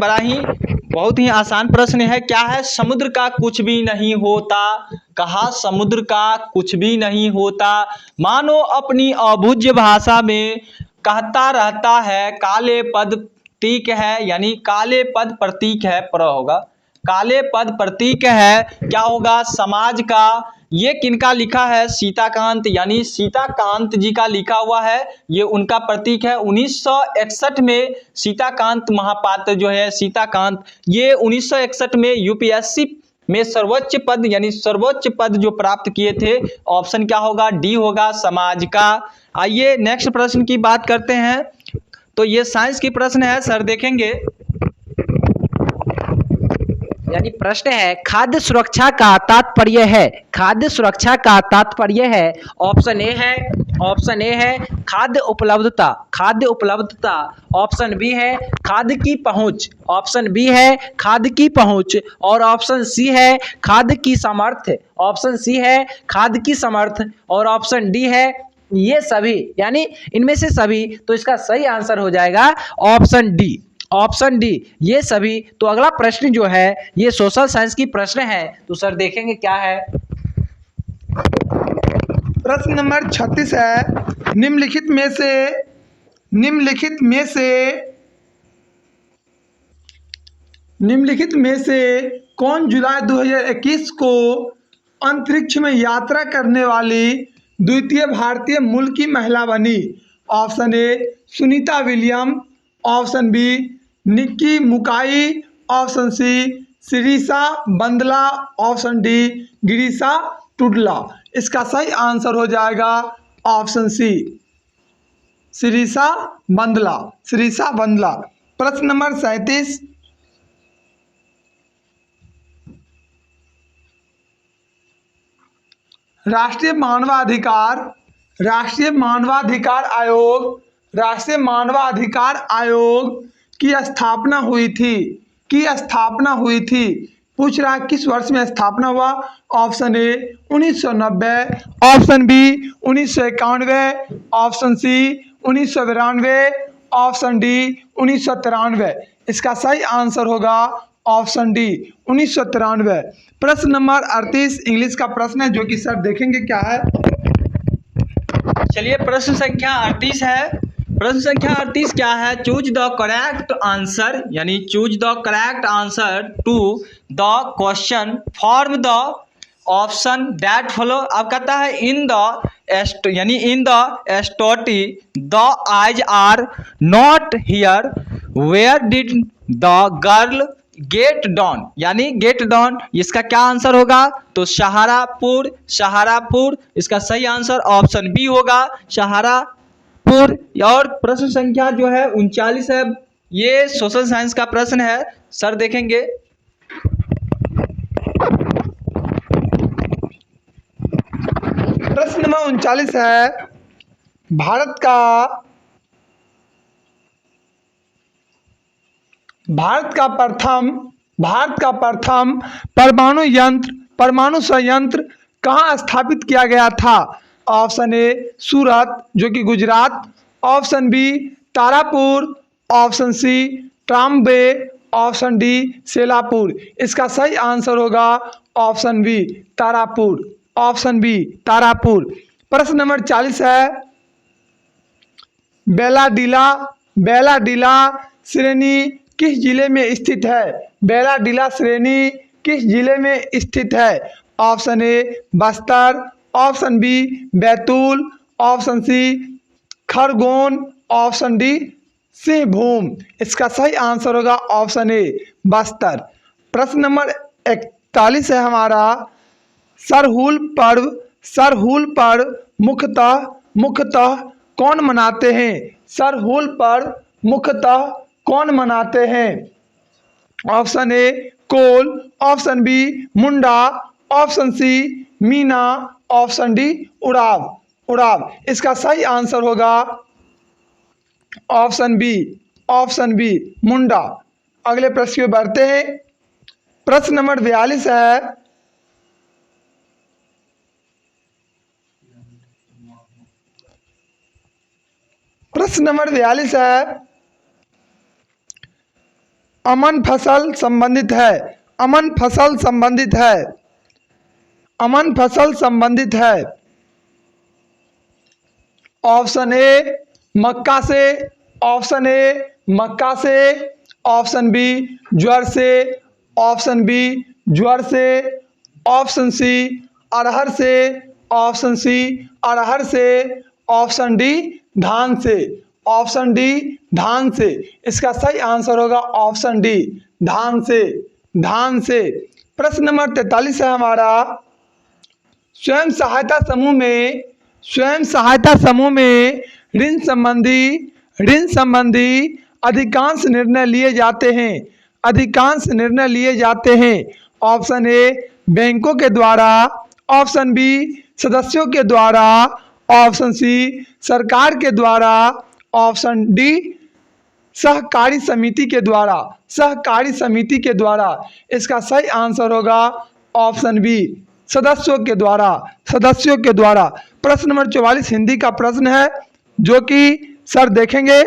बहुत ही आसान प्रश्न है। क्या है? समुद्र का कुछ भी नहीं होता। कहा समुद्र का कुछ भी नहीं होता, मानो अपनी अभुज्य भाषा में कहता रहता है। काले पद प्रतीक है, यानी काले पद प्रतीक है, होगा काले पद प्रतीक है। क्या होगा? समाज का। ये किनका लिखा है? सीताकांत, यानी सीताकांत जी का लिखा हुआ है। ये उनका प्रतीक है। 1961 में सीताकांत महापात्र जो है सीताकांत, ये 1961 में यूपीएससी में सर्वोच्च पद यानी सर्वोच्च पद जो प्राप्त किए थे। ऑप्शन क्या होगा? डी होगा, समाज का। आइए नेक्स्ट प्रश्न की बात करते हैं। तो ये साइंस की प्रश्न है, सर देखेंगे। यानी प्रश्न है खाद्य सुरक्षा का तात्पर्य है। खाद्य सुरक्षा का तात्पर्य है। ऑप्शन ए है खाद्य उपलब्धता, ऑप्शन बी है खाद्य की पहुंच, ऑप्शन बी है खाद्य की पहुंच, और ऑप्शन सी है खाद्य की सामर्थ्य, ऑप्शन सी है खाद्य की सामर्थ्य, और ऑप्शन डी है ये सभी, यानी इनमें से सभी। तो इसका सही आंसर हो जाएगा ऑप्शन डी ये सभी। तो अगला प्रश्न जो है ये सोशल साइंस की प्रश्न है, तो सर देखेंगे क्या है। प्रश्न नंबर 36 है निम्नलिखित में से कौन जुलाई 2021 को अंतरिक्ष में यात्रा करने वाली द्वितीय भारतीय मूल की महिला बनी? Option A Sunita William, option B निक्की मुकाई, option C Sirisha Bandla, option D गिरीशा टुडला। इसका सही आंसर हो जाएगा ऑप्शन सी सिरिसा बंदला। प्रश्न नंबर 37 राष्ट्रीय मानवाधिकार आयोग की स्थापना हुई थी। पूछ रहा है किस वर्ष में स्थापना हुआ? Option A 1990, option B 1991, option C 1992, option D 1993। इसका सही आंसर होगा ऑप्शन डी 1993। प्रश्न नंबर 38 इंग्लिश का प्रश्न है जो कि सर देखेंगे क्या है। चलिए प्रश्न संख्या 38 है। प्रश्न संख्या 38 क्या है? चूज द करेक्ट आंसर, यानी choose the correct answer to the question, form the option that follow. अब कहता है in the story the eyes are not here, where did the girl get down, यानी गेट डाउन। इसका क्या answer होगा? तो सहारापुर। इसका सही आंसर ऑप्शन बी होगा, सहारापुर। और प्रश्न संख्या जो है 39 है। ये सोशल साइंस का प्रश्न है, सर देखेंगे। प्रश्न नंबर 39 है भारत का भारत का प्रथम परमाणु संयंत्र कहाँ स्थापित किया गया था? ऑप्शन ए सूरत जो कि Gujarat, option B Tarapur, option C Trombay, option D सेलापुर। इसका सही आंसर होगा option B Tarapur, option B Tarapur. प्रश्न नंबर 40 है, बेलाडीला श्रेणी किस जिले में स्थित है? बेलाडीला श्रेणी किस जिले में स्थित है? Option A Bastar, option B Betul, option C Khargone, option D Singhbhum. इसका सही आंसर होगा ऑप्शन ए बस्तर। प्रश्न नंबर 41 है हमारा, सरहुल पर्व मुख्यतः कौन मनाते हैं? सरहुल पर्व मुख्यतः कौन मनाते हैं? Option A Kol, option B Munda, option C Meena, option D उड़ाव। इसका सही आंसर होगा ऑप्शन बी मुंडा। अगले प्रश्न में बढ़ते हैं। प्रश्न नंबर 42 है, प्रश्न नंबर 42 है, अमन फसल संबंधित है। ऑप्शन ए मक्का से, ऑप्शन ए मक्का से, ऑप्शन बी ज्वार से, ऑप्शन बी ज्वार से, ऑप्शन सी अरहर से, ऑप्शन सी अरहर से, ऑप्शन डी धान से, ऑप्शन डी धान से। इसका सही आंसर होगा ऑप्शन डी धान से। प्रश्न नंबर 43 है हमारा, स्वयं सहायता समूह में ऋण संबंधी अधिकांश निर्णय लिए जाते हैं। ऑप्शन ए बैंकों के द्वारा, ऑप्शन बी सदस्यों के द्वारा, ऑप्शन सी सरकार के द्वारा, ऑप्शन डी सहकारी समिति के द्वारा। इसका सही आंसर होगा ऑप्शन बी सदस्यों के द्वारा। प्रश्न नंबर 44 हिंदी का प्रश्न है जो कि सर देखेंगे।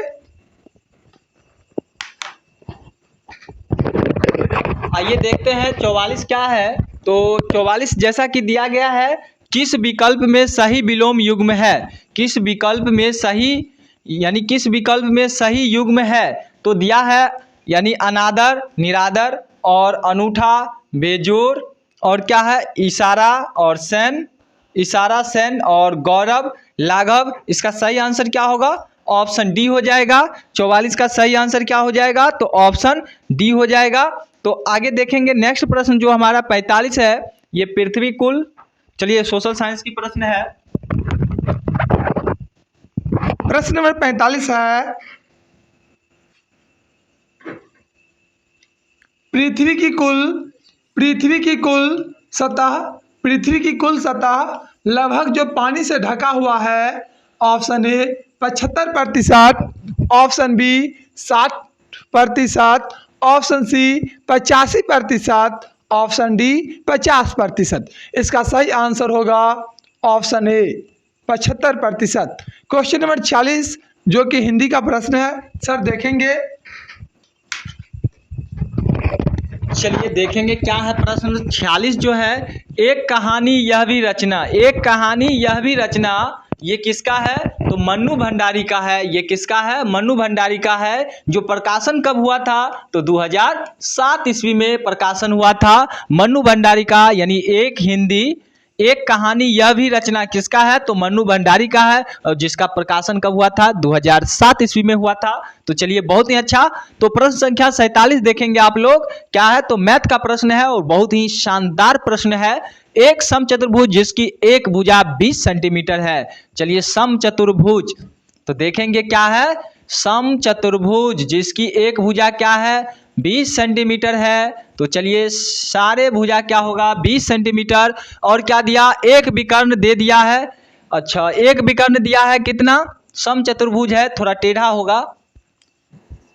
आइए देखते हैं 44 क्या है। तो 44 जैसा कि दिया गया है, किस विकल्प में सही विलोम युग्म है? किस विकल्प में सही युग्म है? तो दिया है यानी अनादर, निरादर और अनूठा, बेजोर और क्या है इशारा सेन और गौरव, लाघव। इसका सही आंसर क्या होगा? ऑप्शन डी हो जाएगा। 44 का सही आंसर क्या हो जाएगा? तो ऑप्शन डी हो जाएगा। तो आगे देखेंगे नेक्स्ट प्रश्न जो हमारा 45 है, ये पृथ्वी कुल। चलिए सोशल साइंस की प्रश्न है। प्रश्न नंबर 45 है, पृथ्वी की कुल सतह लगभग जो पानी से ढका हुआ है। Option A 75%, option B 60%, option C 85%, option D 50%। इसका सही आंसर होगा ऑप्शन ए 75%। क्वेश्चन नंबर 46 जो कि हिंदी का प्रश्न है, सर देखेंगे। चलिए देखेंगे क्या है प्रश्न 46 जो है, एक कहानी यह भी रचना ये किसका है? तो मन्नू भंडारी का है। ये किसका है? मन्नू भंडारी का है। जो प्रकाशन कब हुआ था? तो 2007 ईस्वी में प्रकाशन हुआ था मन्नू भंडारी का। यानी एक कहानी यह भी रचना किसका है? तो मन्नू भंडारी का है, और जिसका प्रकाशन कब हुआ था? 2007 ईस्वी में हुआ था। तो चलिए बहुत ही अच्छा। तो प्रश्न संख्या 47 देखेंगे आप लोग क्या है। तो मैथ का प्रश्न है और बहुत ही शानदार प्रश्न है। एक समचतुर्भुज जिसकी एक भुजा 20 सेंटीमीटर है। चलिए समचतुर्भुज तो देखेंगे क्या है। समचतुर्भुज जिसकी एक भुजा क्या है? 20 सेंटीमीटर है। तो चलिए सारे भुजा क्या होगा? 20 सेंटीमीटर। और क्या दिया? एक विकर्ण दे दिया है। अच्छा एक विकर्ण दिया है कितना? समचतुर्भुज है, थोड़ा टेढ़ा होगा।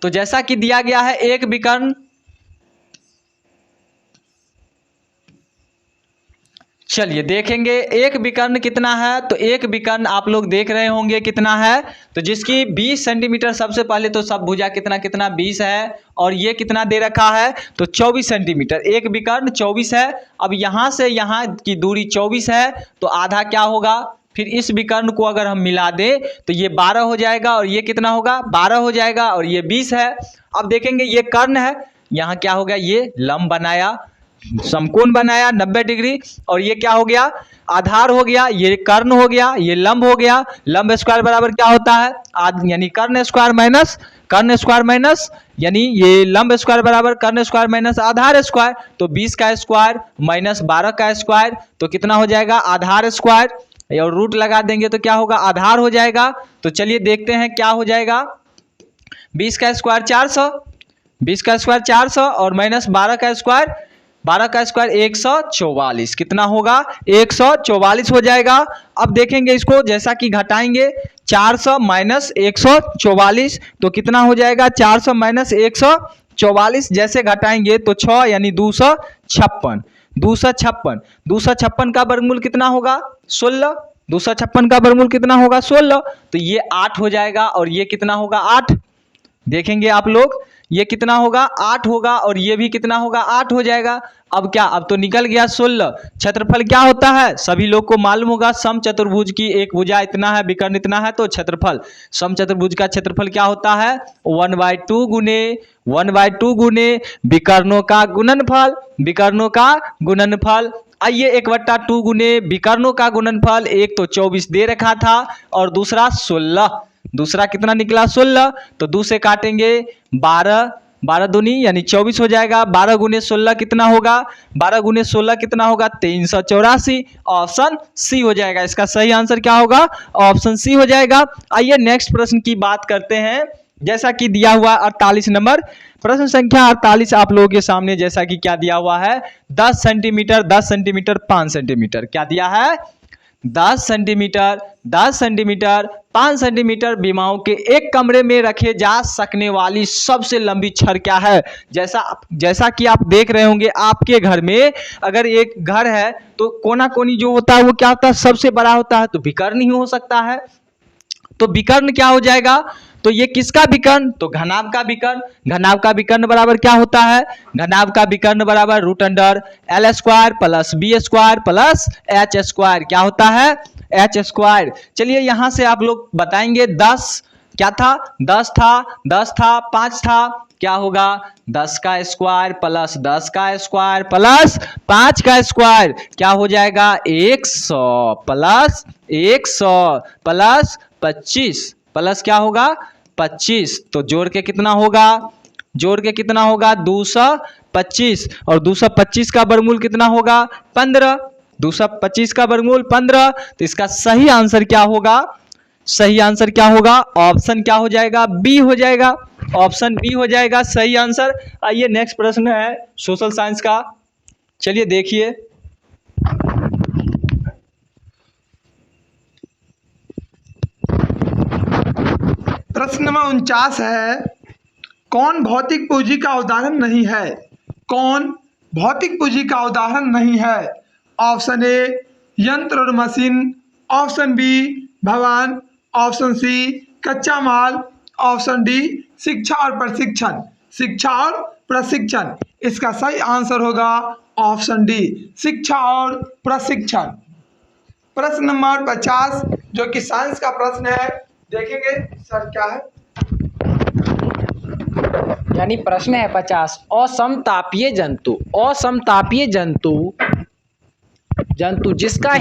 तो जैसा कि दिया गया है एक विकर्ण, चलिए देखेंगे एक विकर्ण कितना है। तो एक विकर्ण आप लोग देख रहे होंगे कितना है, तो जिसकी 20 सेंटीमीटर, सबसे पहले तो सब भुजा कितना कितना 20 है, और ये कितना दे रखा है तो 24 सेंटीमीटर। एक विकर्ण 24 है। अब यहाँ से यहाँ की दूरी 24 है, तो आधा क्या होगा, फिर इस विकर्ण को अगर हम मिला दें तो ये 12 हो जाएगा, और ये कितना होगा 12 हो जाएगा, और ये 20 है। अब देखेंगे ये कर्ण है, यहाँ क्या हो गया, ये लंब बनाया, समकोण बनाया 90 डिग्री, और ये क्या हो गया आधार हो गया, ये कर्ण हो गया, ये लंब हो गया। लंब स्क्वायर बराबर क्या होता है यानी कर्ण स्क्वायर माइनस यानी ये लंब स्क्वायर बराबर कर्ण स्क्वायर माइनस आधार स्क्वायर। तो 20 का स्क्वायर माइनस 12 का स्क्वायर, तो कितना हो जाएगा आधार स्क्वायर, और रूट लगा देंगे तो क्या होगा आधार हो जाएगा। तो चलिए देखते हैं क्या हो जाएगा, 20 का स्क्वायर 400, 20 का स्क्वायर 400 और माइनस 12 का स्क्वायर 144, कितना होगा 144 हो जाएगा। अब देखेंगे इसको जैसा कि घटाएंगे 400 माइनस 144, तो कितना हो जाएगा 400 माइनस 144, जैसे घटाएंगे तो 6 यानी 256, 256 का वर्गमूल कितना होगा 16, 256 का वर्गमूल कितना होगा 16, तो ये 8 हो जाएगा, और ये कितना होगा 8। देखेंगे आप लोग ये कितना होगा 8 होगा, और ये भी कितना होगा 8 हो जाएगा। अब क्या, अब तो निकल गया 16। क्षेत्रफल क्या होता है सभी लोग को मालूम होगा, समचतुर्भुज की एक भुजा इतना है, विकर्ण इतना है, तो क्षेत्रफल समचतुर्भुज का क्षेत्रफल क्या होता है 1/2 गुने विकर्णों का गुणनफल। आइए 1/2 गुने विकर्णों का गुणनफल, एक तो 24 दे रखा था और दूसरा 16, दूसरा कितना निकला 16, तो 2 से काटेंगे 12, 12 दूनी यानी 24 हो जाएगा। 12 गुने 16 कितना होगा, 12 गुने 16 कितना होगा 384, ऑप्शन सी हो जाएगा। इसका सही आंसर क्या होगा, ऑप्शन सी हो जाएगा। आइए नेक्स्ट प्रश्न की बात करते हैं। जैसा कि दिया हुआ 48 नंबर प्रश्न संख्या 48 आप लोगों के सामने, जैसा कि क्या दिया हुआ है 10 सेंटीमीटर 10 सेंटीमीटर 5 सेंटीमीटर, क्या दिया है 10 सेंटीमीटर 5 सेंटीमीटर विमाओं के एक कमरे में रखे जा सकने वाली सबसे लंबी छड़ क्या है। जैसा कि आप देख रहे होंगे आपके घर में अगर एक घर है तो कोना कोनी जो होता है वो क्या होता है सबसे बड़ा होता है, तो विकर्ण ही हो सकता है। तो विकर्ण क्या हो जाएगा, तो ये किसका विकर्ण, तो घनाभ का विकर्ण बराबर क्या होता है, घनाभ का विकर्ण बराबर √L² plus B² plus H², क्या होता है H²। चलिए यहां से आप लोग बताएंगे 10 क्या था, 10 था 5 था, क्या होगा 10 का स्क्वायर प्लस 10 का स्क्वायर प्लस 5 का स्क्वायर, क्या हो जाएगा 100 प्लस 25 प्लस क्या होगा 25, तो जोड़ के कितना होगा 225, और 225 का वर्गमूल कितना होगा 15, 225 का वर्गमूल 15। तो इसका सही आंसर क्या होगा, ऑप्शन क्या हो जाएगा बी हो जाएगा, ऑप्शन बी हो जाएगा सही आंसर। आइए नेक्स्ट प्रश्न है सोशल साइंस का, चलिए देखिए। प्रश्न नंबर 49 है, कौन भौतिक पूंजी का उदाहरण नहीं है। ऑप्शन ए यंत्र और मशीन, ऑप्शन बी भवन, ऑप्शन सी कच्चा माल, ऑप्शन डी शिक्षा और प्रशिक्षण। इसका सही आंसर होगा ऑप्शन डी शिक्षा और प्रशिक्षण। प्रश्न नंबर 50 जो कि साइंस का प्रश्न है, देखेंगे सर क्या है। यानी प्रश्न है 50, असमतापीय जंतु जिसका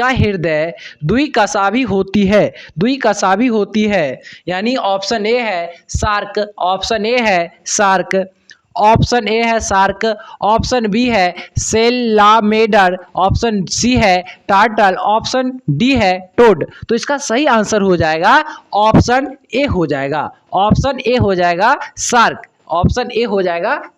हृदय द्विकशाभी होती है, यानी ऑप्शन ए है शार्क, ऑप्शन बी है सेलामेडर, ऑप्शन सी है टार्टल, ऑप्शन डी है टोड। तो इसका सही आंसर हो जाएगा ऑप्शन ए हो जाएगा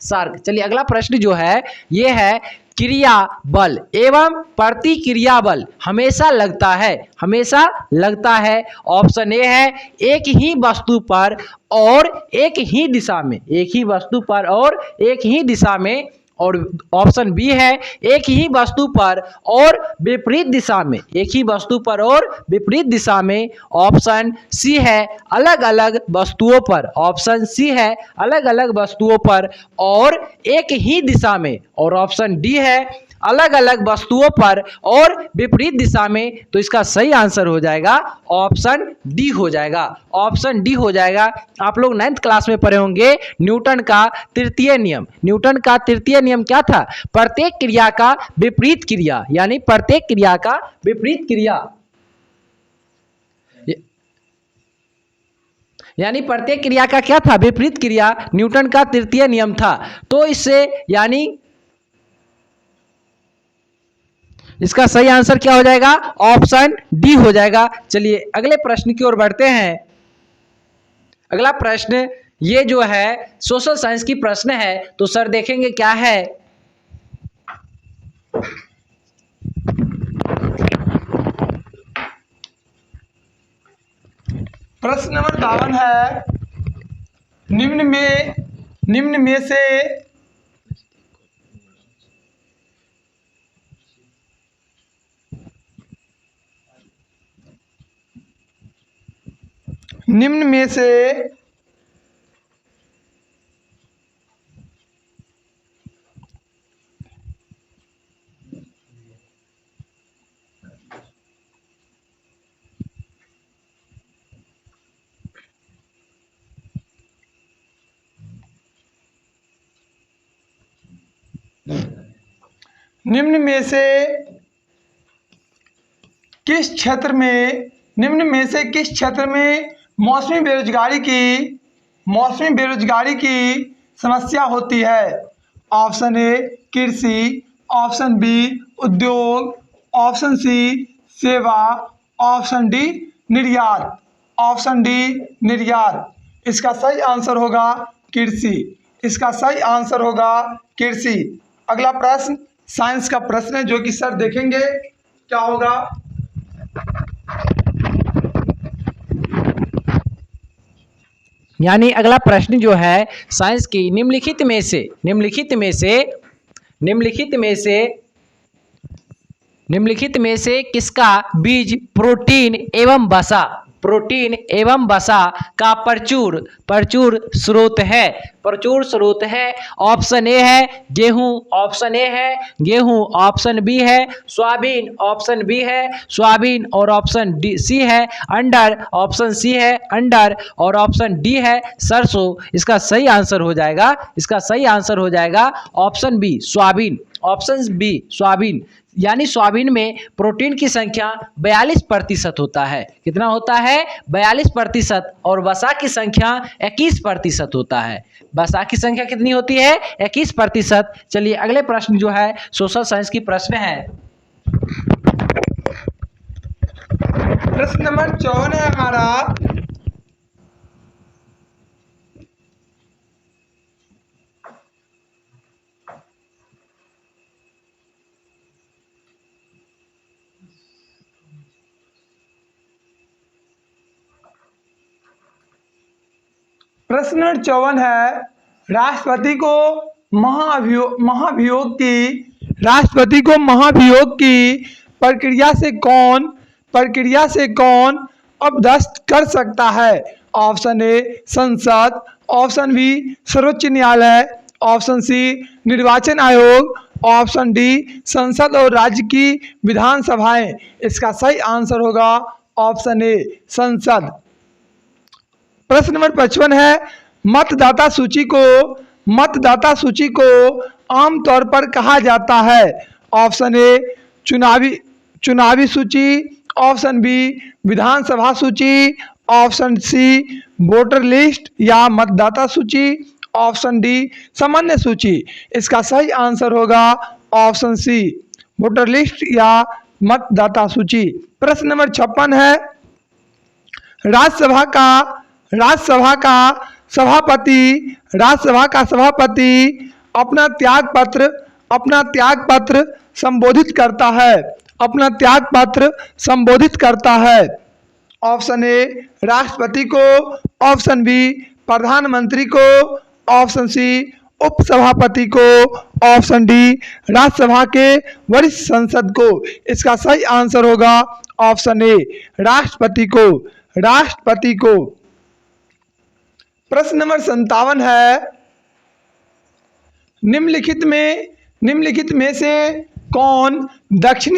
शार्क, चलिए अगला प्रश्न जो है ये है, क्रिया बल एवं प्रतिक्रिया बल हमेशा लगता है, हमेशा लगता है। ऑप्शन ए है एक ही वस्तु पर और एक ही दिशा में, एक ही वस्तु पर और एक ही दिशा में। और ऑप्शन बी है एक ही वस्तु पर और विपरीत दिशा में, एक ही वस्तु पर और विपरीत दिशा में। ऑप्शन सी है अलग अलग वस्तुओं पर, ऑप्शन सी है अलग अलग वस्तुओं पर और एक ही दिशा में। और ऑप्शन डी है अलग अलग वस्तुओं पर और विपरीत दिशा में। तो इसका सही आंसर हो जाएगा ऑप्शन डी हो जाएगा, ऑप्शन डी हो जाएगा। आप लोग 9th क्लास में पढ़े होंगे न्यूटन का तृतीय नियम। न्यूटन का तृतीय नियम क्या था? प्रत्येक क्रिया का विपरीत क्रिया, यानी प्रत्येक क्रिया का विपरीत क्रिया, यानी प्रत्येक क्रिया का क्या था? विपरीत क्रिया। न्यूटन का तृतीय नियम था। तो इससे यानी इसका सही आंसर क्या हो जाएगा? ऑप्शन डी हो जाएगा। चलिए अगले प्रश्न की ओर बढ़ते हैं। अगला प्रश्न ये जो है सोशल साइंस की प्रश्न है, तो सर देखेंगे क्या है। प्रश्न नंबर 52 है निम्न में से निम्न में से निम्न में से किस क्षेत्र में मौसमी बेरोजगारी की समस्या होती है? ऑप्शन ए कृषि, ऑप्शन बी उद्योग, ऑप्शन सी सेवा, ऑप्शन डी निर्यात, ऑप्शन डी निर्यात। इसका सही आंसर होगा कृषि, इसका सही आंसर होगा कृषि। अगला प्रश्न साइंस का प्रश्न है जो कि सर देखेंगे क्या होगा। यानी अगला प्रश्न जो है साइंस की निम्नलिखित में से किसका बीज प्रोटीन एवं वसा का प्रचुर स्रोत है? ऑप्शन ए है गेहूं, ऑप्शन बी है सोयाबीन, और ऑप्शन डी सी है अंडर, ऑप्शन सी है अंडर और ऑप्शन डी है सरसों। इसका सही आंसर हो जाएगा option B soybean, option B soybean. यानी सोयाबीन में प्रोटीन की संख्या 42% होता है। कितना होता है? 42%। और वसा की संख्या 21% होता है। वसा की संख्या कितनी होती है? 21%। चलिए अगले प्रश्न जो है सोशल साइंस की प्रश्न है। प्रश्न नंबर 54 है हमारा प्रश्न नंबर 54 है राष्ट्रपति को महाभियोग की प्रक्रिया से कौन अपदस्थ कर सकता है? ऑप्शन ए संसद, ऑप्शन बी सर्वोच्च न्यायालय, ऑप्शन सी निर्वाचन आयोग, ऑप्शन डी संसद और राज्य की विधानसभाएं। इसका सही आंसर होगा ऑप्शन ए संसद। प्रश्न नंबर 55 है मतदाता सूची को आमतौर पर कहा जाता है? ऑप्शन ए चुनावी सूची, ऑप्शन बी विधानसभा सूची, ऑप्शन सी वोटर लिस्ट या मतदाता सूची, ऑप्शन डी सामान्य सूची। इसका सही आंसर होगा ऑप्शन सी वोटर लिस्ट या मतदाता सूची। प्रश्न नंबर 56 है राज्यसभा का सभापति अपना त्याग अपना त्याग पत्र संबोधित करता है? अपना त्याग पत्र संबोधित करता है? ऑप्शन ए राष्ट्रपति को, ऑप्शन बी प्रधानमंत्री को, ऑप्शन सी उपसभापति को, ऑप्शन डी राज्यसभा के वरिष्ठ संसद को। इसका सही आंसर होगा ऑप्शन ए राष्ट्रपति को। राष्ट्रपति को। प्रश्न नंबर 57 है, निम्नलिखित में से कौन दक्षिण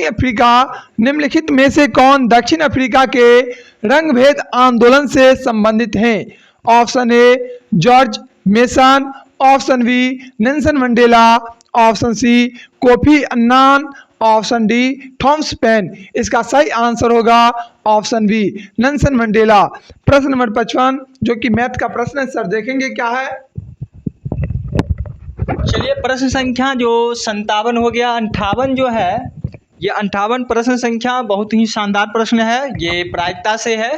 अफ्रीका के रंगभेद आंदोलन से संबंधित हैं? Option A George Mason, option B Nelson Mandela, option C Kofi Annan, option D Thomas Paine. इसका सही आंसर होगा ऑप्शन बी नेल्सन मंडेला। प्रश्न नंबर 55 जो कि मैथ का प्रश्न है, सर देखेंगे क्या है। चलिए प्रश्न संख्या जो 57 हो गया, 58 जो है, ये 58 प्रश्न संख्या बहुत ही शानदार प्रश्न है। ये प्रायिकता से है।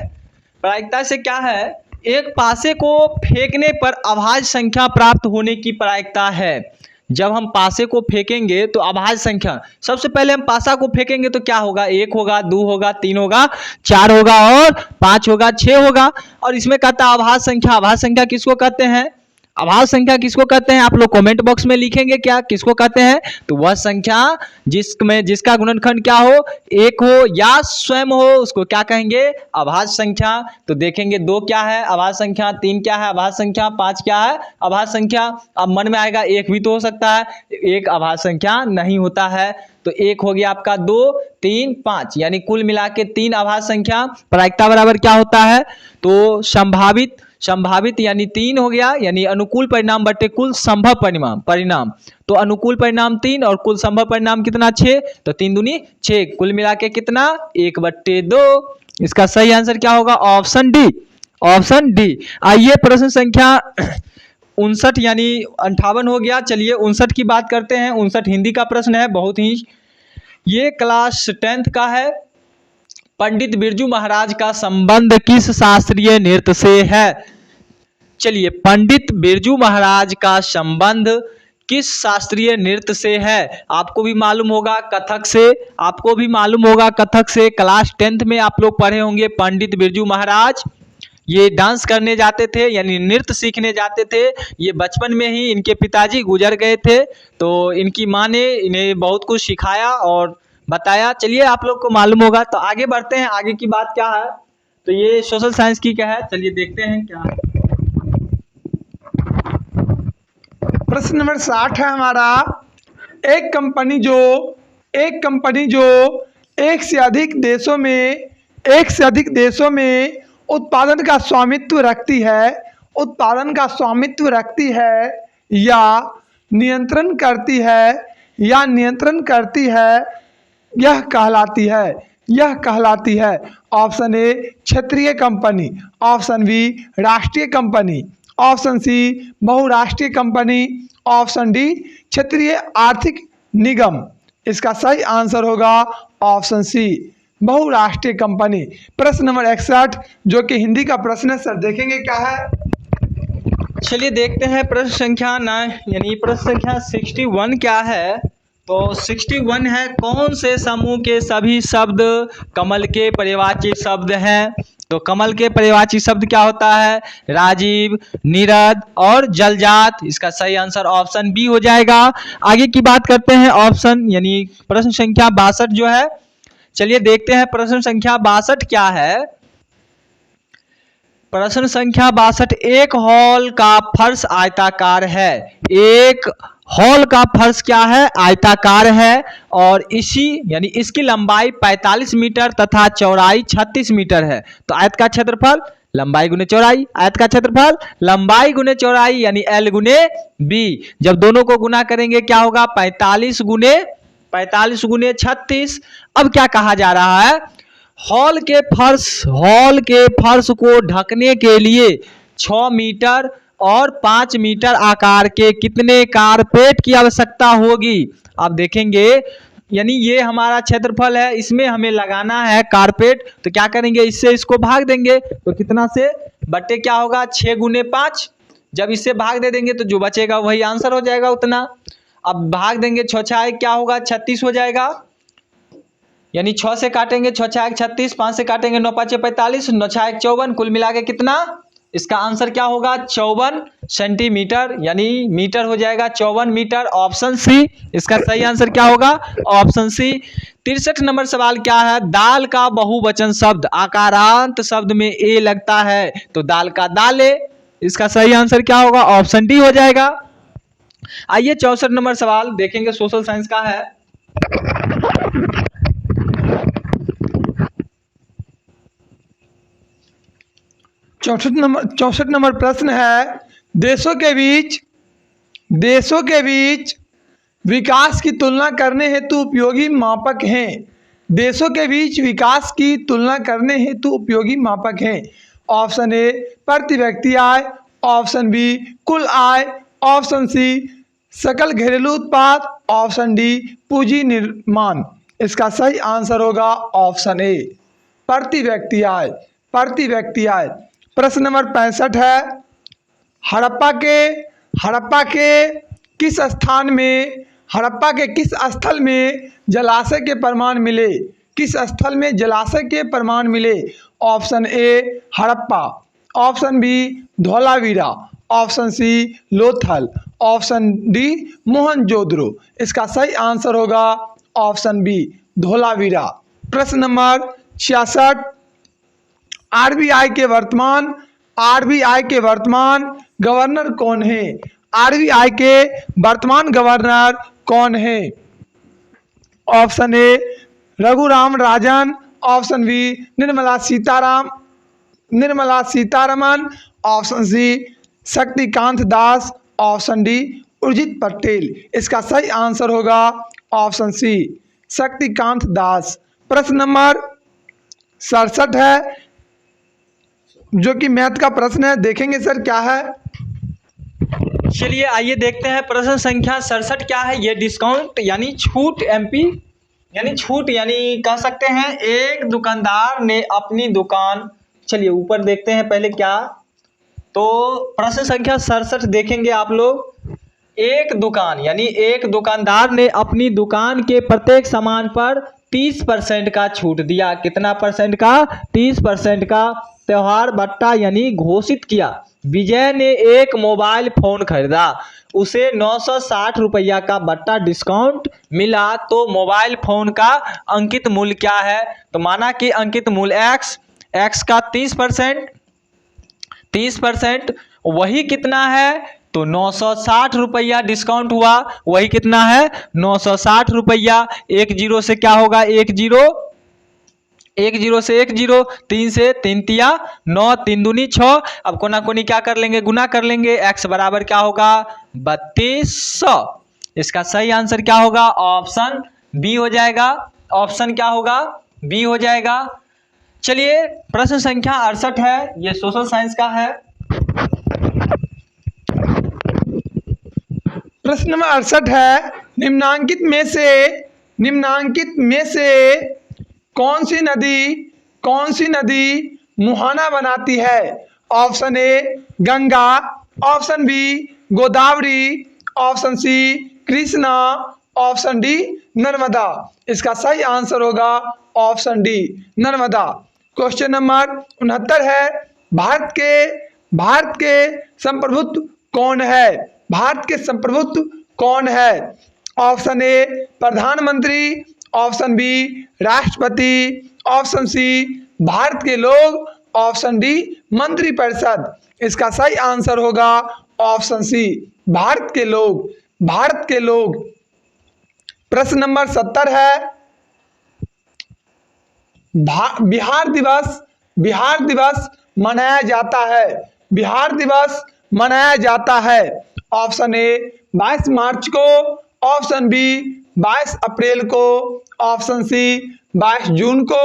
प्रायिकता से क्या है, एक पासे को फेंकने पर अभाज्य संख्या प्राप्त होने की प्रायिकता है। जब हम पासे को फेंकेंगे तो अभाज्य संख्या, सबसे पहले हम पासा को फेंकेंगे तो क्या होगा, 1 होगा, 2 होगा, 3 होगा, 4 होगा और 5 होगा, 6 होगा। और इसमें कहता है अभाज्य संख्या। अभाज्य संख्या किसको कहते हैं? अभाज्य संख्या किसको कहते हैं? आप लोग कमेंट बॉक्स में लिखेंगे क्या किसको कहते हैं। तो वह संख्या जिसका गुणनखंड क्या हो, 1 हो या स्वयं हो, उसको क्या कहेंगे, अभाज्य संख्या। तो देखेंगे 2 क्या है अभाज्य संख्या, 3 क्या है अभाज्य संख्या, 5 क्या है अभाज्य संख्या। अब मन में आएगा 1 भी तो हो सकता है, 1 अभाज्य संख्या नहीं होता है। तो 1 हो गया आपका, 2, 3, 5, यानी कुल मिला के 3 अभाज्य संख्या। प्रायिकता बराबर क्या होता है, तो संभावित यानी 3 हो गया, यानी अनुकूल परिणाम बटे कुल संभव परिणाम। तो अनुकूल परिणाम 3 और कुल संभव परिणाम कितना, 6। तो 3 दूनी 6, कुल मिला के कितना, 1/2। इसका सही आंसर क्या होगा, ऑप्शन डी। Option D. आइए प्रश्न संख्या 59 यानी 58 हो गया। चलिए 59 की बात करते हैं। 59 हिंदी का प्रश्न है, बहुत ही, ये क्लास 10th का है। पंडित बिरजू महाराज का संबंध किस शास्त्रीय नृत्य से है? चलिए, पंडित बिरजू महाराज का संबंध किस शास्त्रीय नृत्य से है? आपको भी मालूम होगा कथक से, आपको भी मालूम होगा कथक से। क्लास 10th में आप लोग पढ़े होंगे पंडित बिरजू महाराज। ये डांस करने जाते थे, यानी नृत्य सीखने जाते थे। ये बचपन में ही इनके पिताजी गुजर गए थे, तो इनकी माँ ने इन्हें बहुत कुछ सिखाया और बताया। चलिए आप लोग को मालूम होगा। तो आगे बढ़ते हैं, आगे की बात क्या है। तो ये सोशल साइंस की क्या है, चलिए देखते हैं क्या है। प्रश्न नंबर 60 है हमारा, एक कंपनी जो एक से अधिक देशों में उत्पादन का स्वामित्व रखती है या नियंत्रण करती है, यह कहलाती है। ऑप्शन ए क्षेत्रीय कंपनी, ऑप्शन बी राष्ट्रीय कंपनी, ऑप्शन सी बहुराष्ट्रीय कंपनी, ऑप्शन डी क्षेत्रीय आर्थिक निगम। इसका सही आंसर होगा ऑप्शन सी बहुराष्ट्रीय कंपनी। प्रश्न नंबर 61 जो कि हिंदी का प्रश्न है, सर देखेंगे क्या है। चलिए देखते हैं प्रश्न संख्या 9 यानी प्रश्न संख्या 61 क्या है। तो 61 है, कौन से समूह के सभी शब्द कमल के पर्यायवाची शब्द हैं? तो कमल के पर्यायवाची शब्द क्या होता है, राजीव, नीरद और जलजात। इसका सही आंसर ऑप्शन बी हो जाएगा। आगे की बात करते हैं, ऑप्शन यानी प्रश्न संख्या 62 जो है। चलिए देखते हैं प्रश्न संख्या 62 क्या है। प्रश्न संख्या 62, एक हॉल का फर्श आयताकार है। एक हॉल का फर्श क्या है, आयताकार है, और यानी इसकी लंबाई 45 मीटर तथा चौड़ाई 36 मीटर है। तो आयत का क्षेत्रफल लंबाई गुने चौड़ाई, आयत का क्षेत्रफल लंबाई गुने चौड़ाई यानी L गुने B। जब दोनों को गुना करेंगे क्या होगा, 45 गुने 36। अब क्या कहा जा रहा है, हॉल के फर्श को ढकने के लिए 6 मीटर और 5 मीटर आकार के कितने कारपेट की आवश्यकता होगी। आप देखेंगे, यानी ये हमारा क्षेत्रफल है, इसमें हमें लगाना है कारपेट। तो क्या करेंगे, इससे इसको भाग देंगे तो कितना से बट्टे क्या होगा, 6 गुने 5। जब इससे भाग दे देंगे तो जो बचेगा वही आंसर हो जाएगा उतना। अब भाग देंगे 6 छाए क्या होगा 36 हो जाएगा, यानी 6 से काटेंगे 6 छाए 36, 5 से काटेंगे 9 5 45, 9 छाए 54, कुल मिला के कितना, इसका आंसर क्या होगा 54 सेंटीमीटर, यानी मीटर हो जाएगा 54 मीटर। ऑप्शन सी इसका सही आंसर क्या होगा, ऑप्शन सी। 63 नंबर सवाल क्या है, दाल का बहुवचन शब्द आकारांत शब्द में ए लगता है, तो दाल का दाले, इसका सही आंसर क्या होगा, ऑप्शन डी हो जाएगा। आइए 64 नंबर सवाल देखेंगे, सोशल साइंस का है। चौसठ नंबर प्रश्न है, देशों के बीच विकास की तुलना करने हेतु उपयोगी मापक हैं। देशों के बीच विकास की तुलना करने हेतु उपयोगी मापक हैं। ऑप्शन ए प्रति व्यक्ति आय, ऑप्शन बी कुल आय, ऑप्शन सी सकल घरेलू उत्पाद, ऑप्शन डी पूंजी निर्माण। इसका सही आंसर होगा ऑप्शन ए प्रति व्यक्ति आय, प्रति व्यक्ति आय। प्रश्न नंबर 65 है, हड़प्पा के किस स्थल में जलाशय के प्रमाण मिले, किस स्थल में जलाशय के प्रमाण मिले। Option A Harappa, option B Dholavira, option C Lothal, option D Mohenjodaro. इसका सही आंसर होगा ऑप्शन बी धौलावीरा। प्रश्न नंबर 66, आरबीआई के वर्तमान गवर्नर कौन है। आरबीआई के वर्तमान गवर्नर कौन है। Option A Raghuram Rajan, option B Nirmala Sitharaman, option C Shaktikanta Das, option D Urjit Patel. इसका सही आंसर होगा ऑप्शन सी शक्तिकांत दास। प्रश्न नंबर 67 है, जो कि मैथ का प्रश्न है, देखेंगे सर क्या है। चलिए आइए देखते हैं प्रश्न संख्या 67 क्या है। ये डिस्काउंट यानी छूट एमपी यानी छूट यानी कह सकते हैं, एक दुकानदार ने अपनी दुकान, चलिए ऊपर देखते हैं पहले क्या, तो प्रश्न संख्या 67 देखेंगे आप लोग। एक दुकान यानी एक दुकानदार ने अपनी दुकान के प्रत्येक सामान पर 30% का छूट दिया। कितना परसेंट का, 30% का त्योहार बट्टा यानी घोषित किया। विजय ने एक मोबाइल फोन खरीदा, उसे 960 रुपया का बट्टा डिस्काउंट मिला, तो मोबाइल फोन का अंकित मूल्य क्या है। तो माना कि अंकित मूल्य एक्स का 30% वही कितना है, तो 960 रुपया डिस्काउंट हुआ, वही कितना है 960 रुपया। 1 जीरो से क्या होगा, 1 जीरो से 1 जीरो, 3 से 3 तिया 9, 3 दूनी 6। अब कोना कोनी क्या कर लेंगे, गुना कर लेंगे। x बराबर क्या होगा 3200। इसका सही आंसर क्या होगा, ऑप्शन बी हो जाएगा। ऑप्शन क्या होगा, बी हो जाएगा। चलिए प्रश्न संख्या 68 है, ये सोशल साइंस का है। प्रश्न नंबर 68 है, निम्नांकित में से कौन सी नदी मुहाना बनाती है। Option A Ganga, option B Godavari, option C Krishna, option D Narmada. इसका सही आंसर होगा option D Narmada. Question number 69 है, भारत के संप्रभुत्व कौन है। भारत के संप्रभुत्व कौन है। ऑप्शन ए प्रधानमंत्री, ऑप्शन बी राष्ट्रपति, ऑप्शन सी भारत के लोग, ऑप्शन डी मंत्रिपरिषद। इसका सही आंसर होगा ऑप्शन सी भारत के लोग, भारत के लोग। प्रश्न नंबर 70 है, बिहार दिवस मनाया जाता है। बिहार दिवस मनाया जाता है। ऑप्शन ए 22 मार्च को, ऑप्शन बी 22 अप्रैल को, ऑप्शन सी 22 जून को,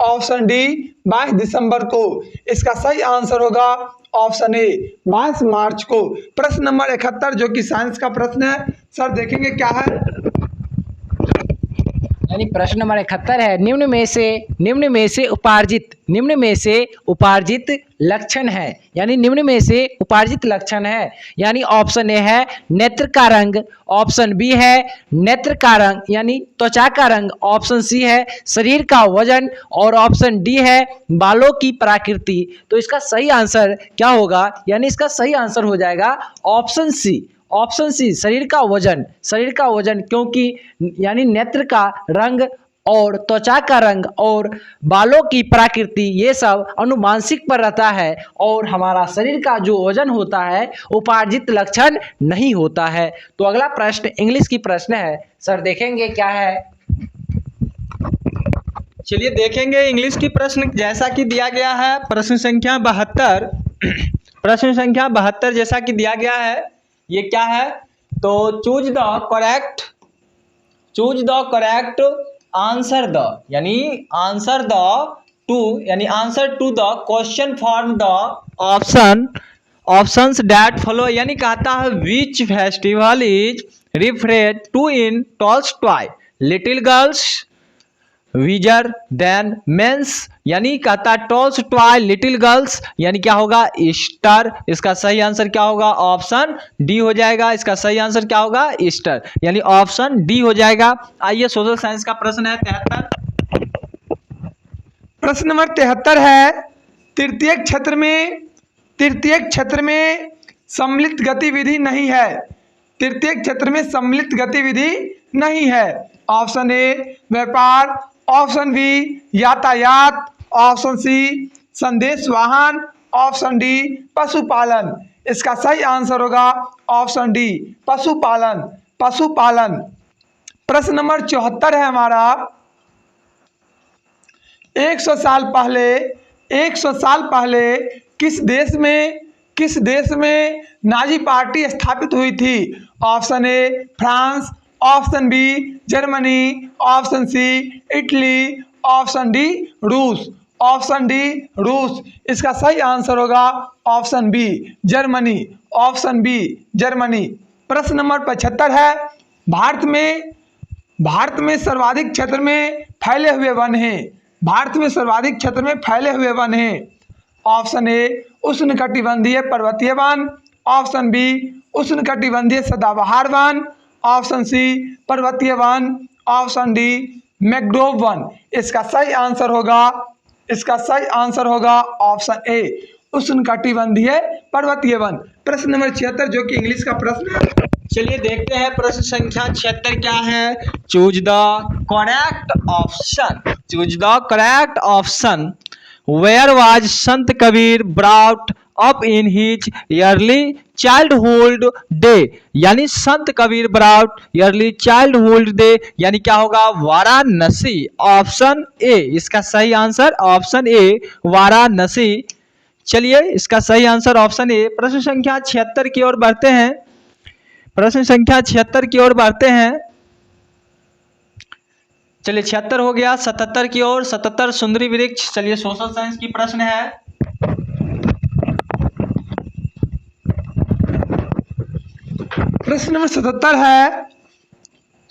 ऑप्शन डी 22 दिसंबर को। इसका सही आंसर होगा ऑप्शन ए 22 मार्च को। प्रश्न नंबर 71 जो कि साइंस का प्रश्न है, सर देखेंगे क्या है। यानी प्रश्न नंबर 71 है, निम्न में से उपार्जित लक्षण है, यानी निम्न में से उपार्जित लक्षण है। यानी ऑप्शन ए है नेत्र का रंग, ऑप्शन बी है नेत्र का रंग यानी त्वचा का रंग, ऑप्शन सी है शरीर का वजन और ऑप्शन डी है बालों की प्रकृति। तो इसका सही आंसर क्या होगा? यानी इसका सही आंसर हो जाएगा ऑप्शन सी शरीर का वजन, क्योंकि यानी नेत्र का रंग और त्वचा का रंग और बालों की प्रकृति ये सब अनुमानसिक पर रहता है और हमारा शरीर का जो वजन होता है उपार्जित लक्षण नहीं होता है। तो अगला प्रश्न इंग्लिश की प्रश्न है, सर देखेंगे क्या है। चलिए देखेंगे इंग्लिश की प्रश्न जैसा कि दिया गया है, प्रश्न संख्या 72 जैसा कि दिया गया है। ये क्या है? तो choose the correct answer to the question from the options that follow. यानी कहता है which festival is referred to in Tolstoy, little girls wiser than men's. यानी कहता टॉल्स्टॉय लिटिल गर्ल्स, यानी क्या होगा? ईस्टर। इसका सही आंसर क्या होगा? ऑप्शन डी हो जाएगा। इसका सही आंसर क्या होगा? ईस्टर, यानी ऑप्शन डी हो जाएगा। आइए सोशल साइंस का प्रश्न है 73। प्रश्न नंबर 73 है, तृतीय क्षेत्र में सम्मिलित गतिविधि नहीं है। तृतीय क्षेत्र में सम्मिलित गतिविधि नहीं है। ऑप्शन ए व्यापार, ऑप्शन बी यातायात, ऑप्शन सी संदेश वाहन, ऑप्शन डी पशुपालन। इसका सही आंसर होगा ऑप्शन डी पशुपालन। प्रश्न नंबर 74 है हमारा, 100 साल पहले किस देश में नाजी पार्टी स्थापित हुई थी? Option A France, option B Germany, option C Italy, option D रूस। इसका सही आंसर होगा ऑप्शन बी जर्मनी। प्रश्न नंबर 75 है, भारत में सर्वाधिक क्षेत्र में फैले हुए वन हैं। ऑप्शन ए उष्णकटिबंधीय पर्वतीय वन, ऑप्शन बी उष्णकटिबंधीय सदाबहार वन, ऑप्शन सी पर्वतीय वन, ऑप्शन डी मैंग्रोव वन। इसका सही आंसर होगा ऑप्शन ए उष्णकटिबंधीय पर्वतीय वन। प्रश्न नंबर 76 जो कि इंग्लिश का प्रश्न है। चलिए देखते हैं प्रश्न संख्या 76 क्या है। Choose the correct option. Where was Sant Kabir brought up in his early childhood day. यानी Sant Kabir brought early childhood day, यानी क्या होगा? वाराणसी। ऑप्शन ए इसका सही आंसर, ऑप्शन ए वाराणसी। चलिए इसका सही आंसर ऑप्शन ए। प्रश्न संख्या 76 की ओर बढ़ते हैं। चलिए 76 हो गया, 77 की ओर। 77 सुंदरी वृक्ष। चलिए सोशल साइंस की प्रश्न है। प्रश्न नंबर 77 है,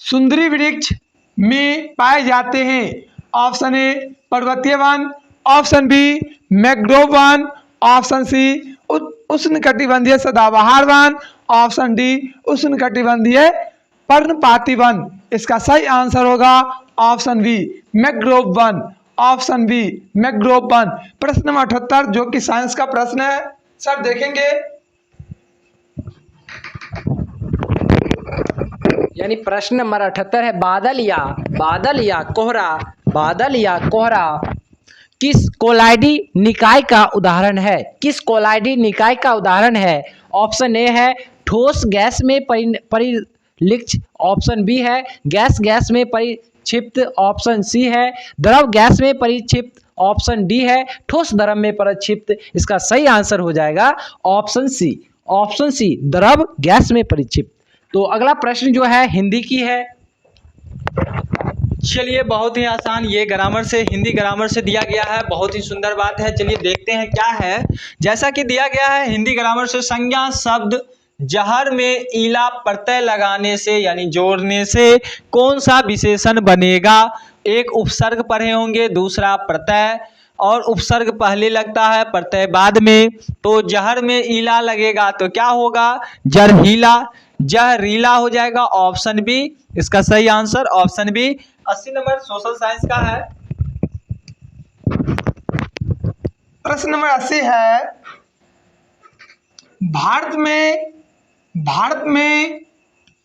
सुंदरी वृक्ष में पाए जाते हैं। ऑप्शन ए पर्वतीय वन, ऑप्शन बी मैंग्रोव वन, ऑप्शन सी उष्णकटिबंधीय सदाबहार वन, ऑप्शन डी उष्णकटिबंधीय पर्णपाती वन। इसका सही आंसर होगा ऑप्शन बी मैंग्रोव वन। प्रश्न नंबर 78 जो कि साइंस का प्रश्न है, सर देखेंगे। यानी प्रश्न नंबर 78 है, बादल या कोहरा किस कोलाइडी निकाय का उदाहरण है? ऑप्शन ए है ठोस गैस में परिलक्षित, ऑप्शन बी है गैस में परिक्षिप्त, ऑप्शन सी है द्रव गैस में परिक्षिप्त, ऑप्शन डी है ठोस द्रव में परिक्षिप्त। इसका सही आंसर हो जाएगा ऑप्शन सी द्रव गैस में परिक्षिप्त। तो अगला प्रश्न जो है हिंदी की है। चलिए बहुत ही आसान, ये हिंदी ग्रामर से दिया गया है। बहुत ही सुंदर बात है। चलिए देखते हैं क्या है। जैसा कि दिया गया है हिंदी ग्रामर से, संज्ञा शब्द जहर में ईला प्रत्यय लगाने से यानी जोड़ने से कौन सा विशेषण बनेगा? एक उपसर्ग पढ़े होंगे, दूसरा प्रत्यय, और उपसर्ग पहले लगता है प्रत्यय बाद में। तो जहर में ईला लगेगा तो क्या होगा? जरहीला, जहरीला हो जाएगा। ऑप्शन बी इसका सही answer, option B. 80 number social science का है। प्रश्न नंबर 80 है, भारत में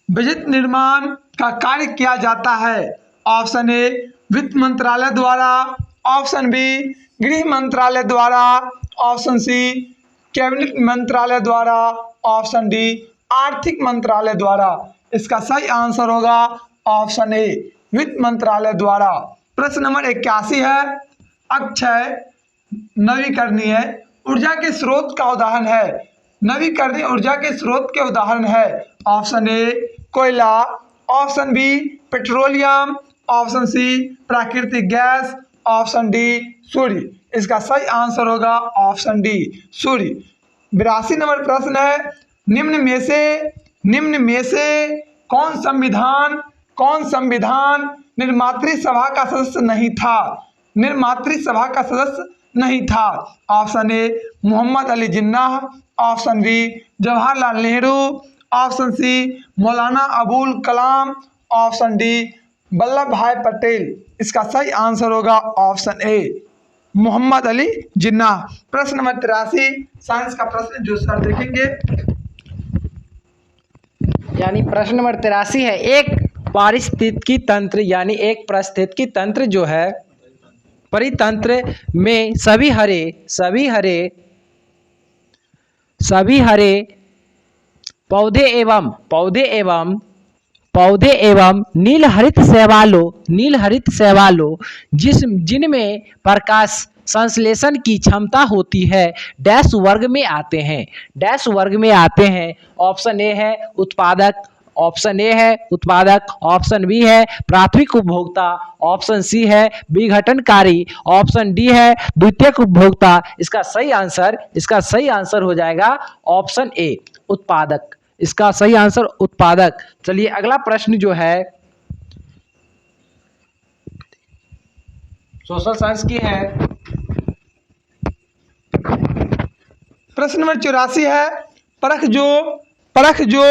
बजट निर्माण का कार्य किया जाता है। ऑप्शन ए वित्त मंत्रालय द्वारा, ऑप्शन बी गृह मंत्रालय द्वारा, ऑप्शन सी कैबिनेट मंत्रालय द्वारा, ऑप्शन डी आर्थिक मंत्रालय द्वारा। इसका सही आंसर होगा ऑप्शन ए वित्त मंत्रालय द्वारा। प्रश्न नंबर 81 है, अक्षय नवीकरणीय ऊर्जा के स्रोत का उदाहरण है। नवीकरणीय ऊर्जा के स्रोत के उदाहरण है। ऑप्शन ए कोयला, option B petroleum, option C प्राकृतिक गैस, ऑप्शन डी सूर्य। इसका सही आंसर होगा ऑप्शन डी सूर्य। 82 नंबर प्रश्न है, निम्न में से कौन संविधान निर्मात्री सभा का सदस्य नहीं था? निर्मात्री सभा का सदस्य नहीं था। Option A Mohammad Ali Jinnah, option B Jawaharlal Nehru, option C Maulana Abul Kalam, option D Vallabh Bhai Patel. इसका सही आंसर होगा ऑप्शन ए मोहम्मद अली जिन्नाह। प्रश्न नंबर 83 साइंस का प्रश्न जो सर देखेंगे, यानी प्रश्न नंबर 83 है, एक पारिस्थितिकी तंत्र यानी एक पारिस्थितिकी तंत्र जो है परितंत्र में सभी हरे पौधे एवं नील हरित शैवालों जिनमें प्रकाश संश्लेषण की क्षमता होती है डैश वर्ग में आते हैं। ऑप्शन ए है उत्पादक, ऑप्शन बी है प्राथमिक उपभोक्ता, ऑप्शन सी है विघटनकारी, ऑप्शन डी है द्वितीयक उपभोक्ता। इसका सही आंसर हो जाएगा ऑप्शन ए उत्पादक। इसका सही आंसर उत्पादक। चलिए अगला प्रश्न जो है सोशल साइंस की है। प्रश्न नंबर 84 है, परख जो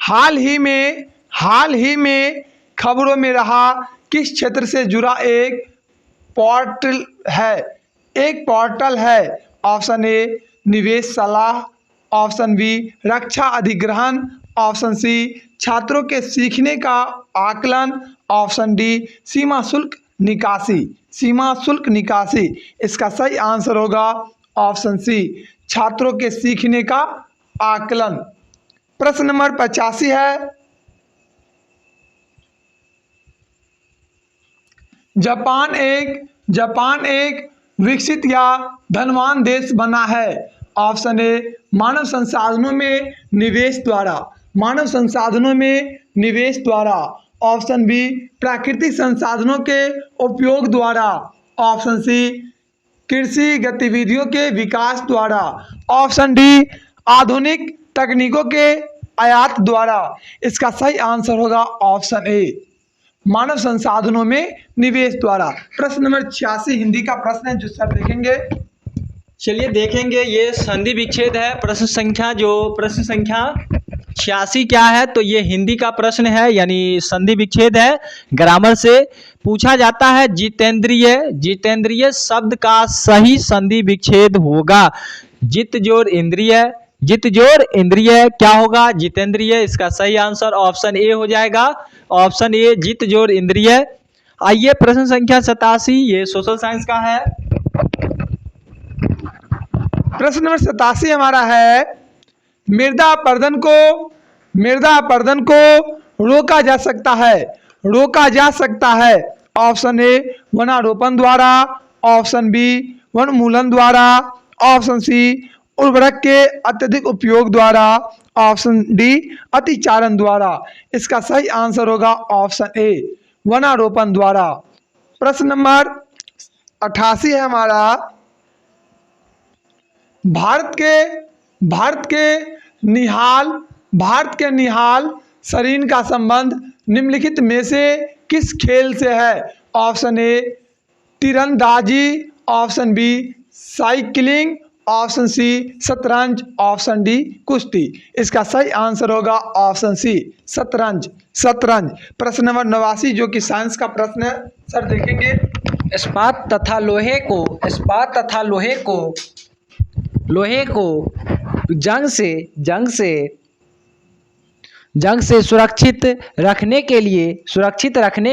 हाल ही में खबरों में रहा किस क्षेत्र से जुड़ा एक पोर्टल है? ऑप्शन ए निवेश सलाह, ऑप्शन बी रक्षा अधिग्रहण, ऑप्शन सी छात्रों के सीखने का आकलन, ऑप्शन डी सीमा शुल्क निकासी। इसका सही आंसर होगा ऑप्शन सी छात्रों के सीखने का आकलन। प्रश्न नंबर 85 है, जापान एक विकसित या धनवान देश बना है। ऑप्शन ए मानव संसाधनों में निवेश द्वारा, ऑप्शन बी प्राकृतिक संसाधनों के उपयोग द्वारा, ऑप्शन सी कृषि गतिविधियों के विकास द्वारा, ऑप्शन डी आधुनिक तकनीकों के आयात द्वारा। इसका सही आंसर होगा ऑप्शन ए मानव संसाधनों में निवेश द्वारा। प्रश्न नंबर 86 हिंदी का प्रश्न है जो सर देखेंगे। चलिए देखेंगे, ये संधि विच्छेद है। प्रश्न संख्या 86 क्या है? तो ये हिंदी का प्रश्न है, यानी संधि विच्छेद है। ग्रामर से पूछा जाता है जितेंद्रिय शब्द का सही संधि विच्छेद होगा जित जोड़ इंद्रिय क्या होगा? जितेंद्रिय। इसका सही आंसर ऑप्शन ए हो जाएगा, ऑप्शन ए जित जोड़ इंद्रिय। आइए प्रश्न संख्या 87, ये सोशल साइंस का है। प्रश्न नंबर 87 हमारा है, मृदा अपरदन को रोका जा सकता है। ऑप्शन ए वनारोपण द्वारा, ऑप्शन बी वनमूलन द्वारा, ऑप्शन सी उर्वरक के अत्यधिक उपयोग द्वारा, ऑप्शन डी अतिचारण द्वारा। इसका सही आंसर होगा ऑप्शन ए वनारोपण द्वारा। प्रश्न नंबर 88 है हमारा, भारत के भारत के निहाल सरीन का संबंध निम्नलिखित में से किस खेल से है? ऑप्शन ए तीरंदाजी, option B cycling, option C शतरंज, ऑप्शन डी कुश्ती। इसका सही आंसर होगा ऑप्शन सी शतरंज। शतरंज। प्रश्न नंबर 89 जो कि साइंस का प्रश्न है, सर देखेंगे। इस्पात तथा लोहे को जंग से सुरक्षित रखने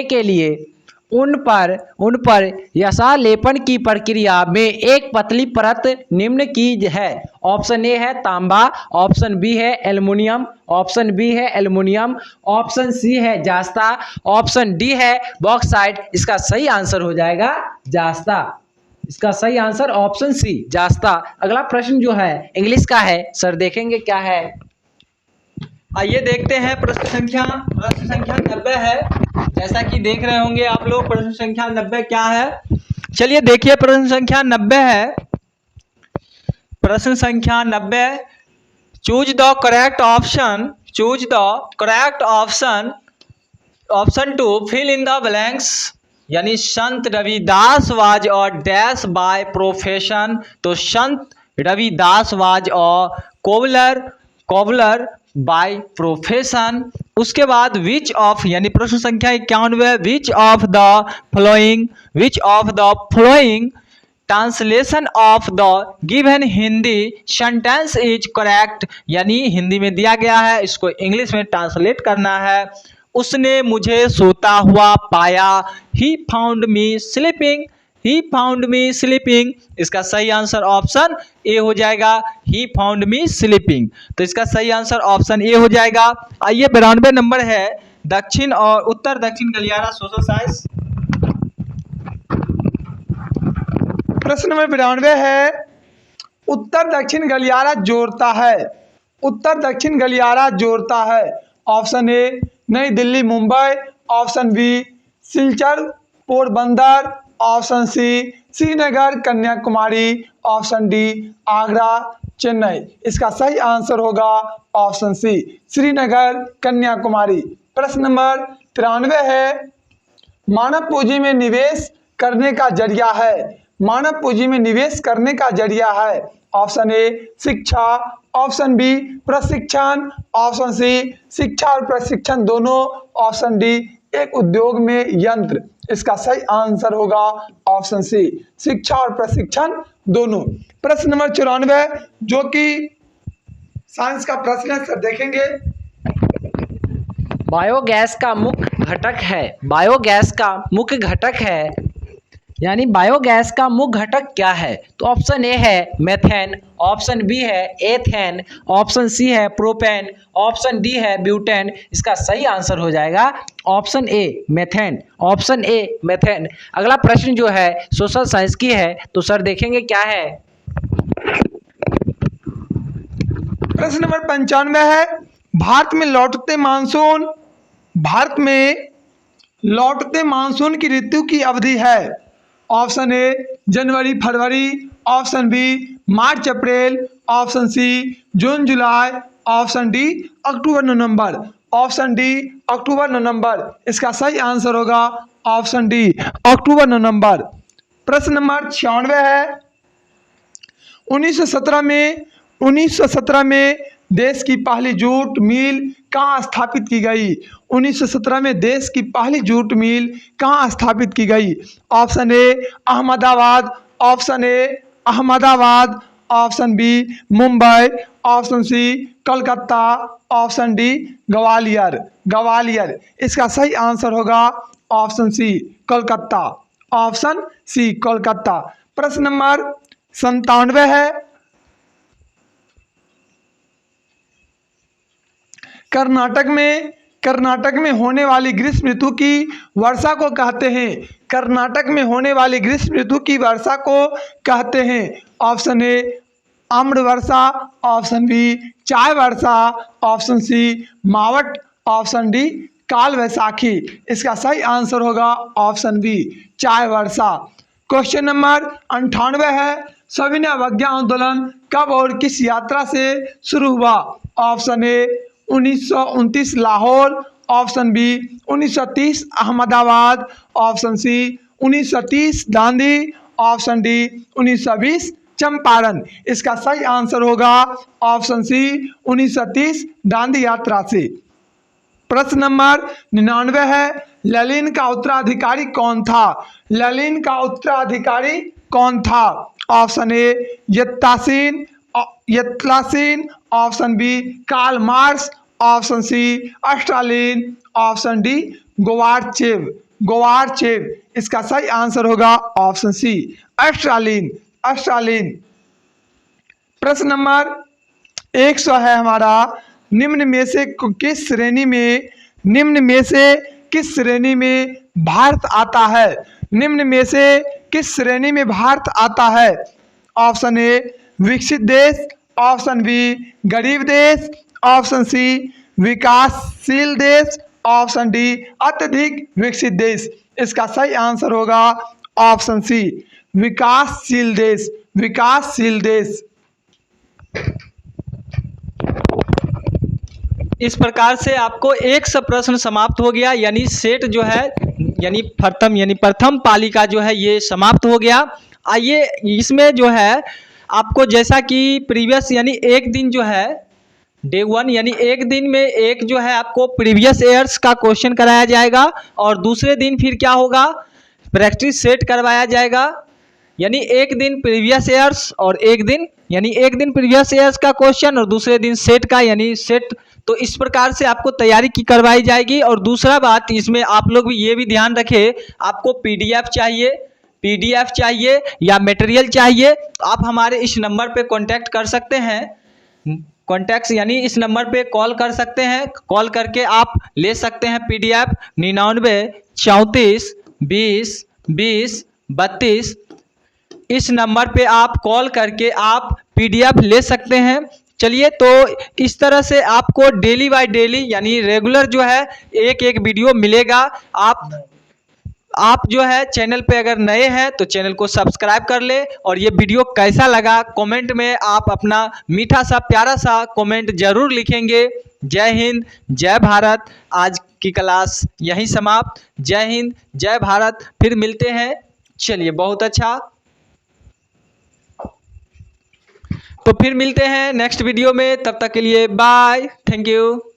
के लिए उन पर यशालेपन की प्रक्रिया में एक पतली परत निम्न की है। ऑप्शन ए है तांबा, ऑप्शन बी है एल्युमिनियम, ऑप्शन सी है जास्ता, ऑप्शन डी है बॉक्साइट। इसका सही आंसर हो जाएगा जास्ता। इसका सही आंसर ऑप्शन सी जास्ता। अगला प्रश्न जो है इंग्लिश का है, सर देखेंगे क्या है। आइए देखते हैं प्रश्न संख्या 90 है। जैसा कि देख रहे होंगे आप लोग, प्रश्न संख्या 90 क्या है। चलिए देखिए, प्रश्न संख्या 90 है। प्रश्न संख्या 90, choose the correct option option to fill in the blanks. यानी Sant Ravidas was a dash by profession. तो Sant Ravidas was a cobbler by profession. उसके बाद विच ऑफ, यानी प्रश्न संख्या 91, which of the flowing translation of the given Hindi sentence is correct. यानी हिंदी में दिया गया है, इसको इंग्लिश में ट्रांसलेट करना है। उसने मुझे सोता हुआ पाया, ही फाउंड मी स्लीपिंग। इसका सही आंसर ऑप्शन ए हो जाएगा, ही फाउंड मी स्लीपिंग। तो इसका सही आंसर ऑप्शन ए हो जाएगा। आइए 92 नंबर है, दक्षिण और उत्तर दक्षिण गलियारा सोशल साइंस। प्रश्न नंबर 92 है, उत्तर दक्षिण गलियारा जोड़ता है। Option A New Delhi Mumbai, option B Silchar Porbandar, option C Srinagar Kanyakumari, option D Agra Chennai. इसका सही आंसर होगा ऑप्शन सी श्रीनगर कन्याकुमारी। प्रश्न नंबर 93 है, मानव पूंजी में निवेश करने का जरिया है। ऑप्शन ए शिक्षा, ऑप्शन बी प्रशिक्षण, ऑप्शन सी शिक्षा और प्रशिक्षण दोनों, ऑप्शन डी एक उद्योग में यंत्र। इसका सही आंसर होगा ऑप्शन सी शिक्षा और प्रशिक्षण दोनों। प्रश्न नंबर 94 जो कि साइंस का प्रश्न है, सर देखेंगे। बायोगैस का मुख्य घटक है, यानी बायोगैस का मुख्य घटक क्या है। तो ऑप्शन ए है मेथेन, ऑप्शन बी है एथेन, ऑप्शन सी है प्रोपेन, ऑप्शन डी है ब्यूटेन। इसका सही आंसर हो जाएगा ऑप्शन ए मेथेन। अगला प्रश्न जो है सोशल साइंस की है, तो सर देखेंगे क्या है। प्रश्न नंबर 95 है, भारत में लौटते मानसून की ऋतु की अवधि है। ऑप्शन ए जनवरी फरवरी, ऑप्शन बी मार्च अप्रैल, ऑप्शन सी जून जुलाई, ऑप्शन डी अक्टूबर नवंबर। ऑप्शन डी अक्टूबर नवंबर। इसका सही आंसर होगा ऑप्शन डी अक्टूबर नवंबर। प्रश्न नंबर 96 है, 1917 में देश की पहली जूट मिल कहाँ स्थापित की गई। 1917 में देश की पहली जूट मिल कहाँ स्थापित की गई। Option A Ahmedabad, option B Mumbai, option C Calcutta, option D Gwalior. इसका सही आंसर होगा option C Kolkata. Option C Kolkata. प्रश्न नंबर 97 है, कर्नाटक में होने वाली ग्रीष्म ऋतु की वर्षा को कहते हैं। कर्नाटक में होने वाली ग्रीष्म ऋतु की वर्षा को कहते हैं। ऑप्शन ए आम्र वर्षा, ऑप्शन बी चाय वर्षा, ऑप्शन सी मावट, ऑप्शन डी काल वैसाखी। इसका सही आंसर होगा ऑप्शन बी चाय वर्षा। क्वेश्चन नंबर 98 है, सविनय अवज्ञा आंदोलन कब और किस यात्रा से शुरू हुआ। Option A 1929 Lahore, option B 1930 Ahmedabad, option C 1930 Dandi, option D 1920 Champaran. इसका सही आंसर होगा ऑप्शन सी 1930 दांडी यात्रा से। प्रश्न नंबर 99 है, ललिन का उत्तराधिकारी कौन था? ललिन का उत्तराधिकारी कौन था? ऑप्शन ए यत्लासीन, option B Karl Marx, option C Stalin, option D Gorbachev. इसका सही आंसर होगा ऑप्शन सी स्टालिन। प्रश्न नंबर 100 है हमारा, निम्न में से किस श्रेणी में भारत आता है? निम्न में से किस श्रेणी में भारत आता है? ऑप्शन ए विकसित देश, ऑप्शन बी गरीब देश, ऑप्शन सी विकासशील देश, ऑप्शन डी अत्यधिक विकसित देश। इसका सही आंसर होगा ऑप्शन सी विकासशील देश। इस प्रकार से आपको 100 प्रश्न समाप्त हो गया, यानी सेट जो है यानी प्रथम पालिका जो है ये समाप्त हो गया। आइए इसमें जो है आपको जैसा कि प्रीवियस यानी एक दिन जो है डे 1 यानी एक दिन में एक जो है आपको प्रीवियस ईयर्स का क्वेश्चन कराया जाएगा और दूसरे दिन फिर क्या होगा, प्रैक्टिस सेट करवाया जाएगा। यानी एक दिन प्रीवियस ईयर्स और एक दिन प्रीवियस ईयर्स का क्वेश्चन और दूसरे दिन सेट का यानी सेट। तो इस प्रकार से आपको तैयारी की करवाई जाएगी। और दूसरा बात इसमें आप लोग भी ये भी ध्यान रखें, आपको पीडीएफ चाहिए या मटेरियल चाहिए, आप हमारे इस नंबर पे कांटेक्ट कर सकते हैं। कॉन्टैक्ट्स यानी इस नंबर पे कॉल कर सकते हैं, कॉल करके आप ले सकते हैं पीडीएफ 99 34 20 20 32। इस नंबर पे आप कॉल करके आप पीडीएफ ले सकते हैं। चलिए, तो इस तरह से आपको डेली बाय डेली यानी रेगुलर जो है एक वीडियो मिलेगा। आप जो है चैनल पे अगर नए हैं तो चैनल को सब्सक्राइब कर ले। और ये वीडियो कैसा लगा कमेंट में आप अपना मीठा सा प्यारा सा कमेंट जरूर लिखेंगे। जय हिंद, जय भारत। आज की क्लास यहीं समाप्त। जय हिंद, जय भारत। फिर मिलते हैं। चलिए, बहुत अच्छा। तो फिर मिलते हैं नेक्स्ट वीडियो में, तब तक के लिए बाय, थैंक यू।